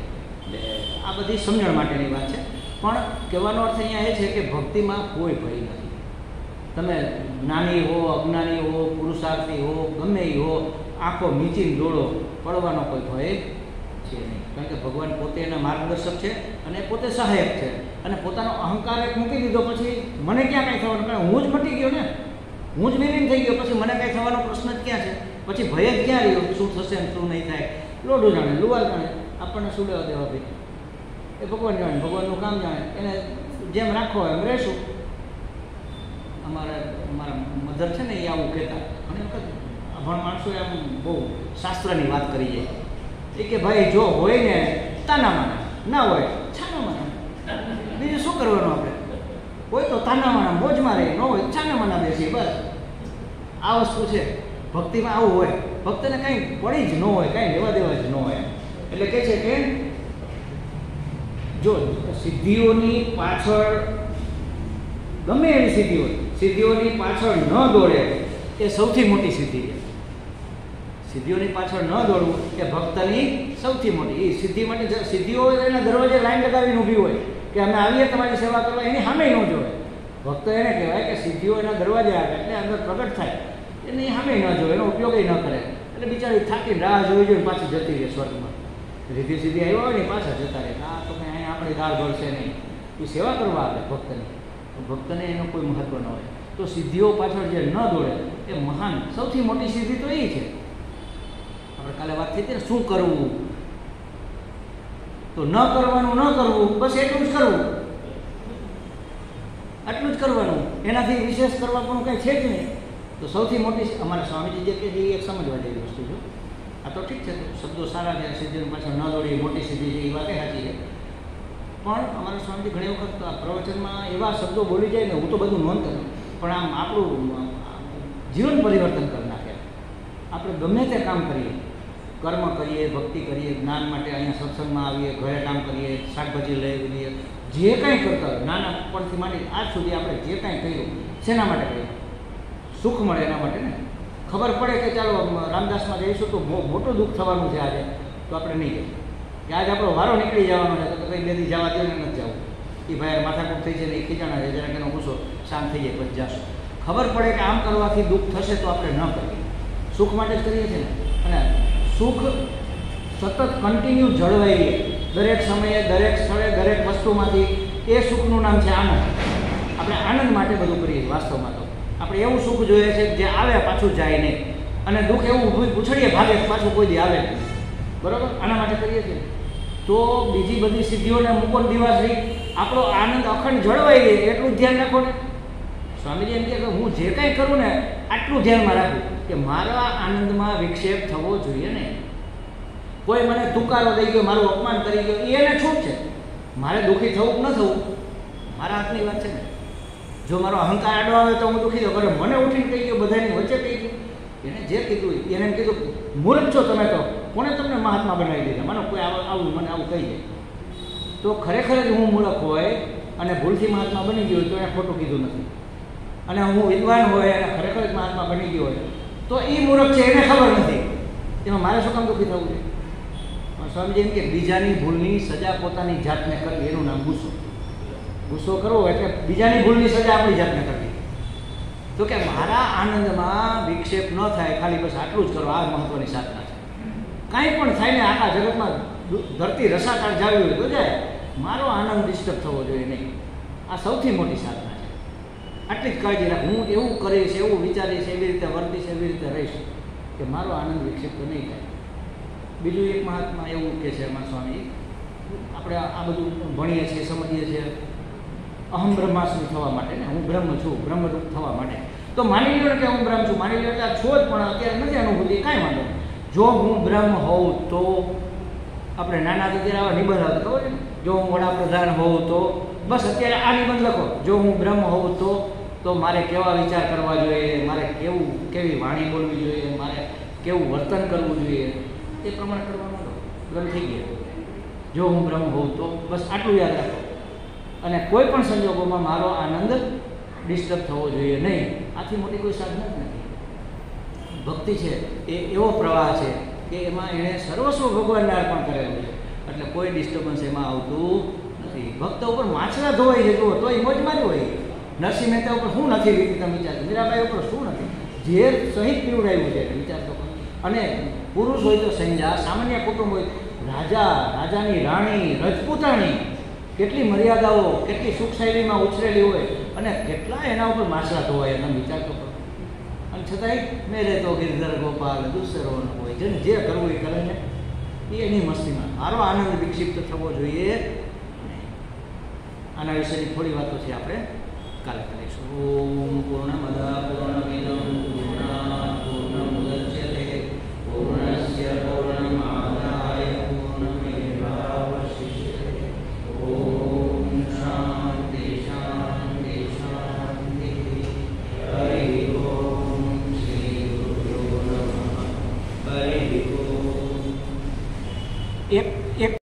એટલે આ બધી સમજણ માટેની વાત છે. પણ કહેવાનો અર્થ અહીંયા એ છે કે ભક્તિમાં કોઈ ભય નથી. તમે જ્ઞાની હો, અજ્ઞાની હો, પુરુષાર્થી હો, ગમે એ હો, આંખો મીચીને દોડો, પડવાનો કોઈ ભય છે નહીં. કારણ કે ભગવાન પોતે એના માર્ગદર્શક છે અને પોતે સહાયક છે. અને પોતાનો અહંકાર એક મૂકી દીધો પછી મને ક્યાં કાંઈ થવાનું? કારણ હું જ મટી ગયો ને, હું જ વિલીન થઈ ગયો, પછી મને કાંઈ થવાનો પ્રશ્ન જ ક્યાં છે? પછી ભય જ ક્યાં રહ્યો? શું થશે ને શું નહીં થાય? લોઢું જાણે, લુવાર જાણે, આપણને શું લેવા દેવા ભાઈ? એ ભગવાન જાણે, ભગવાનનું કામ જાણે. એને જેમ રાખો એમ રહેશું. અમારા મધર છે ને, એ આવું કહેતા. ઘણી વખત અભણ માણસોએ આમ બહુ શાસ્ત્રની વાત કરી જાય. એ કે ભાઈ જો હોય ને તાના માના, ના હોય છાના માના. બીજું શું કરવાનું આપણે? હોય તો તાના માના મોજમાં રહે, ન હોય છાના માના બેસી, બસ. આ વસ્તુ છે ભક્તિમાં, આવું હોય. ભક્તને કાંઈ પડી જ ન હોય, કાંઈ લેવા દેવા જ ન હોય. એટલે કહે છે કે જો સિદ્ધિઓની પાછળ, ગમે એવી સિદ્ધિઓની પાછળ ન દોડે એ સૌથી મોટી સિદ્ધિ છે. સિદ્ધિઓની પાછળ ન દોડવું એ ભક્તની સૌથી મોટી. એ સિદ્ધિ માટે સિદ્ધિઓ એના દરવાજે લાઈન લગાવીને ઊભી હોય કે અમે આવીએ તમારી સેવા કરવા, એની સામે ન જોવે. ભક્ત એને કહેવાય કે સિદ્ધિઓ એના દરવાજે આવે એટલે અંદર પ્રગટ થાય, એની સામે ન જોવે, એનો ઉપયોગ ન કરે. એટલે બિચારી થાકીને રાહ જોઈ જોઈને પાછી જતી રહે સ્વર્ગમાં. રીતિ સીધી આવ્યા હોય ને પાછા જતા રહે. આ તો કંઈ અહીંયા આપણી દાળ ગળશે નહીં. એ સેવા કરવા આવે ભક્તની, ભક્તને એનો કોઈ મહત્વ ન હોય. તો સિદ્ધિઓ પાછળ જે ન દોડે એ મહાન, સૌથી મોટી સિદ્ધિ તો એ છે. આપણે કાલે વાત થઈ હતી ને, શું કરવું? તો ન કરવાનું, બસ એટલું જ કરવું, આટલું જ કરવાનું. એનાથી વિશેષ કરવા પણ કંઈ છે જ નહીં. તો સૌથી મોટી, અમારા સ્વામીજી જે કે છે એ એક સમજવા જેવી વસ્તુ છે. આ તો ઠીક છે, શબ્દો સારા છે, સિદ્ધિઓ પાછળ ન દોડી મોટી સિદ્ધિ છે, એ વાતે સાચી છે. પણ અમારા સ્વામીજી ઘણી વખત પ્રવચનમાં એવા શબ્દો બોલી જાય ને, હું તો બધું નોંધ કરું, પણ આમ આપણું જીવન પરિવર્તન કરી નાખે. આપણે ગમે તે કામ કરીએ, કર્મ કરીએ, ભક્તિ કરીએ, જ્ઞાન માટે અહીંયા સત્સંગમાં આવીએ, ઘરે કામ કરીએ, શાકભાજી લઈ લઈએ, જે કાંઈ કરતા હોય નાનાપણથી માંડી આજ સુધી આપણે જે કાંઈ કર્યું, શેના માટે કર્યું? સુખ મળે એના માટે ને. ખબર પડે કે ચાલો રામદાસમાં જઈશું તો મોટું દુઃખ થવાનું છે આજે, તો આપણે નહીં જઈએ. કે આજે આપણો વારો નીકળી જવાનો છે, તો કંઈ બેથી જવા દે ને નથી જવું. એ ભાઈ માથાકૂટ થઈ છે ને, એ ખીચાણા છે, જરાક એનો ગુસ્સો શાંત થઈ જાય પછી જશું. ખબર પડે કે આમ કરવાથી દુઃખ થશે તો આપણે ન કરીએ, સુખ માટે જ કરીએ છીએ ને. અને સુખ સતત કન્ટિન્યુ જળવાઈ રહે દરેક સમયે, દરેક સ્થળે, દરેક વસ્તુમાંથી. એ સુખનું નામ છે આનંદ. આપણે આનંદ માટે બધું કરીએ વાસ્તવમાં. તો આપણે એવું સુખ જોઈએ છે જે આવે પાછું જાય નહીં, અને દુઃખ એવું ઊભું પૂછડીએ ભાગે પાછું કોઈ દી આવે નહીં. બરાબર? આના માટે કરીએ છીએ. તો બીજી બધી સિદ્ધિઓને મૂકો દિવસ રહી, આપણો આનંદ અખંડ જળવાઈ રહે એટલું જ ધ્યાન રાખો ને. સ્વામીજી એમ કહે કે હું જે કાંઈ કરું ને આટલું ધ્યાનમાં રાખું કે મારા આનંદમાં વિક્ષેપ થવો જોઈએ નહીં. કોઈ મને તુકારો દઈ ગયો, મારું અપમાન કરી ગયો, એને છૂટ છે. મારે દુઃખી થવું કે ન થવું મારા હાથની વાત છે ને. જો મારો અહંકાર આડો આવે તો હું દુઃખી થયો, અરે મને ઉઠીને કહી ગયો, બધાની વચ્ચે કહી ગયું, એને જે કીધું એને એમ કીધું મૂર્ખ છો તમે, તો કોને તમને મહાત્મા બનાવી દીધા? મને કોઈ આવું મને આવું કહી દે તો ખરેખર જ હું મૂર્ખ હોય અને ભૂલથી મહાત્મા બની ગયો તો એને ખોટું કીધું નથી. અને હું વિદ્વાન હોય અને ખરેખર જ મહાત્મા બની ગયો હોય તો એ મૂર્ખ છે, એને ખબર નથી, એમાં મારે શું કામ દુઃખી થવું છે? સ્વામીજી એમ કે બીજાની ભૂલની સજા પોતાની જાતને કરવી એનું નામ ગુસ્સો. ગુસ્સો કરવો એટલે બીજાની ભૂલની સજા આપણી જાતને કરવી. તો કે મારા આનંદમાં વિક્ષેપ ન થાય, ખાલી બસ આટલું જ કરો, આ મહત્વની સાધના છે. કાંઈ પણ થાય ને આખા જગતમાં ધરતી રસાકાળ જાવી હોય તો જાય, મારો આનંદ ડિસ્ટર્બ થવો જોઈએ નહીં. આ સૌથી મોટી સાધના છે. આટલી જ કાળજી રાખ, હું એવું કરીશ, એવું વિચારીશ, એવી રીતે વર્તીશ, એવી રીતે રહીશ કે મારો આનંદ વિક્ષેપ તો નહીં થાય. બીજું એક મહાત્મા એવું કહે છે એમાં સ્વામી, આપણે આ બધું ભણીએ છીએ, સમજીએ છીએ અહમ બ્રહ્માસ્મિ થવા માટે ને, હું બ્રહ્મ છું, બ્રહ્મરૂપ થવા માટે. તો માની લો કે હું બ્રહ્મ છું, માની લો કે આ છો જ, પણ અત્યારે નથી અનુભૂતિ, કાંઈ વાંધો નહીં. જો હું બ્રહ્મ હોઉં તો આપણે નાના હતા ત્યારે આવા નિબંધ આવતા ખબર ને, જો હું વડાપ્રધાન હોઉં તો, બસ અત્યારે આ નિબંધ લખો, જો હું બ્રહ્મ હોઉં તો મારે કેવા વિચાર કરવા જોઈએ, મારે કેવી વાણી બોલવી જોઈએ, મારે કેવું વર્તન કરવું જોઈએ, એ પ્રમાણે કરવા માંડો, બ્રહ્મ થઈ ગયા. જો હું બ્રહ્મ હોઉં તો બસ આટલું યાદ રાખો. અને કોઈ પણ સંજોગોમાં મારો આનંદ ડિસ્ટર્બ થવો જોઈએ નહીં. આથી મોટી કોઈ સાધના જ નથી. ભક્તિ છે એ એવો પ્રવાહ છે કે એમાં એણે સર્વસ્વ ભગવાનને અર્પણ કરેલું છે, એટલે કોઈ ડિસ્ટર્બન્સ એમાં આવતું નથી. ભક્ત ઉપર માછલા ધોવાઈ છે જુઓ તો એ મોજમાં જ હોય. નરસિંહ મહેતા ઉપર શું નથી લીધી તમે વિચાર, મીરાબાઈ ઉપર શું નથી, ઝેર સહિત પીવડાવ્યું છે વિચાર તો. અને પુરુષ હોય તો સંજા, સામાન્ય કુટુંબ હોય, રાજાની રાણી, રજપૂતાણી, કેટલી મર્યાદાઓ, કેટલી સુખ શૈલીમાં ઉછરેલી હોય અને કેટલા એના ઉપર માછલા ધોવાય, એનો વિચાર તો કરો. અને છતાંય મેરે તો ગિરધર ગોપાલ દુસરો ન હોય, જેને જે કરવું એ કરે ને, એ એની મસ્તીમાં. મારો આનંદ વિક્ષિપ્ત થવો જોઈએ. આના વિશેની થોડી વાતો છે આપણે કાલે કરીશું. ઓમ પૂર્ણમદ પૂર્ણમિદં પૂર્ણાત પૂર્ણમુદચ્યતે પૂર્ણસ્ય પૂર્ણમાદાય પૂર્ણમેવાવશિષ્યતે. ઓમ શાંતિ શાંતિ શાંતિ. હરિ ઓમ શ્રી ગુરુભ્યો નમઃ. હરિ ઓમ. એક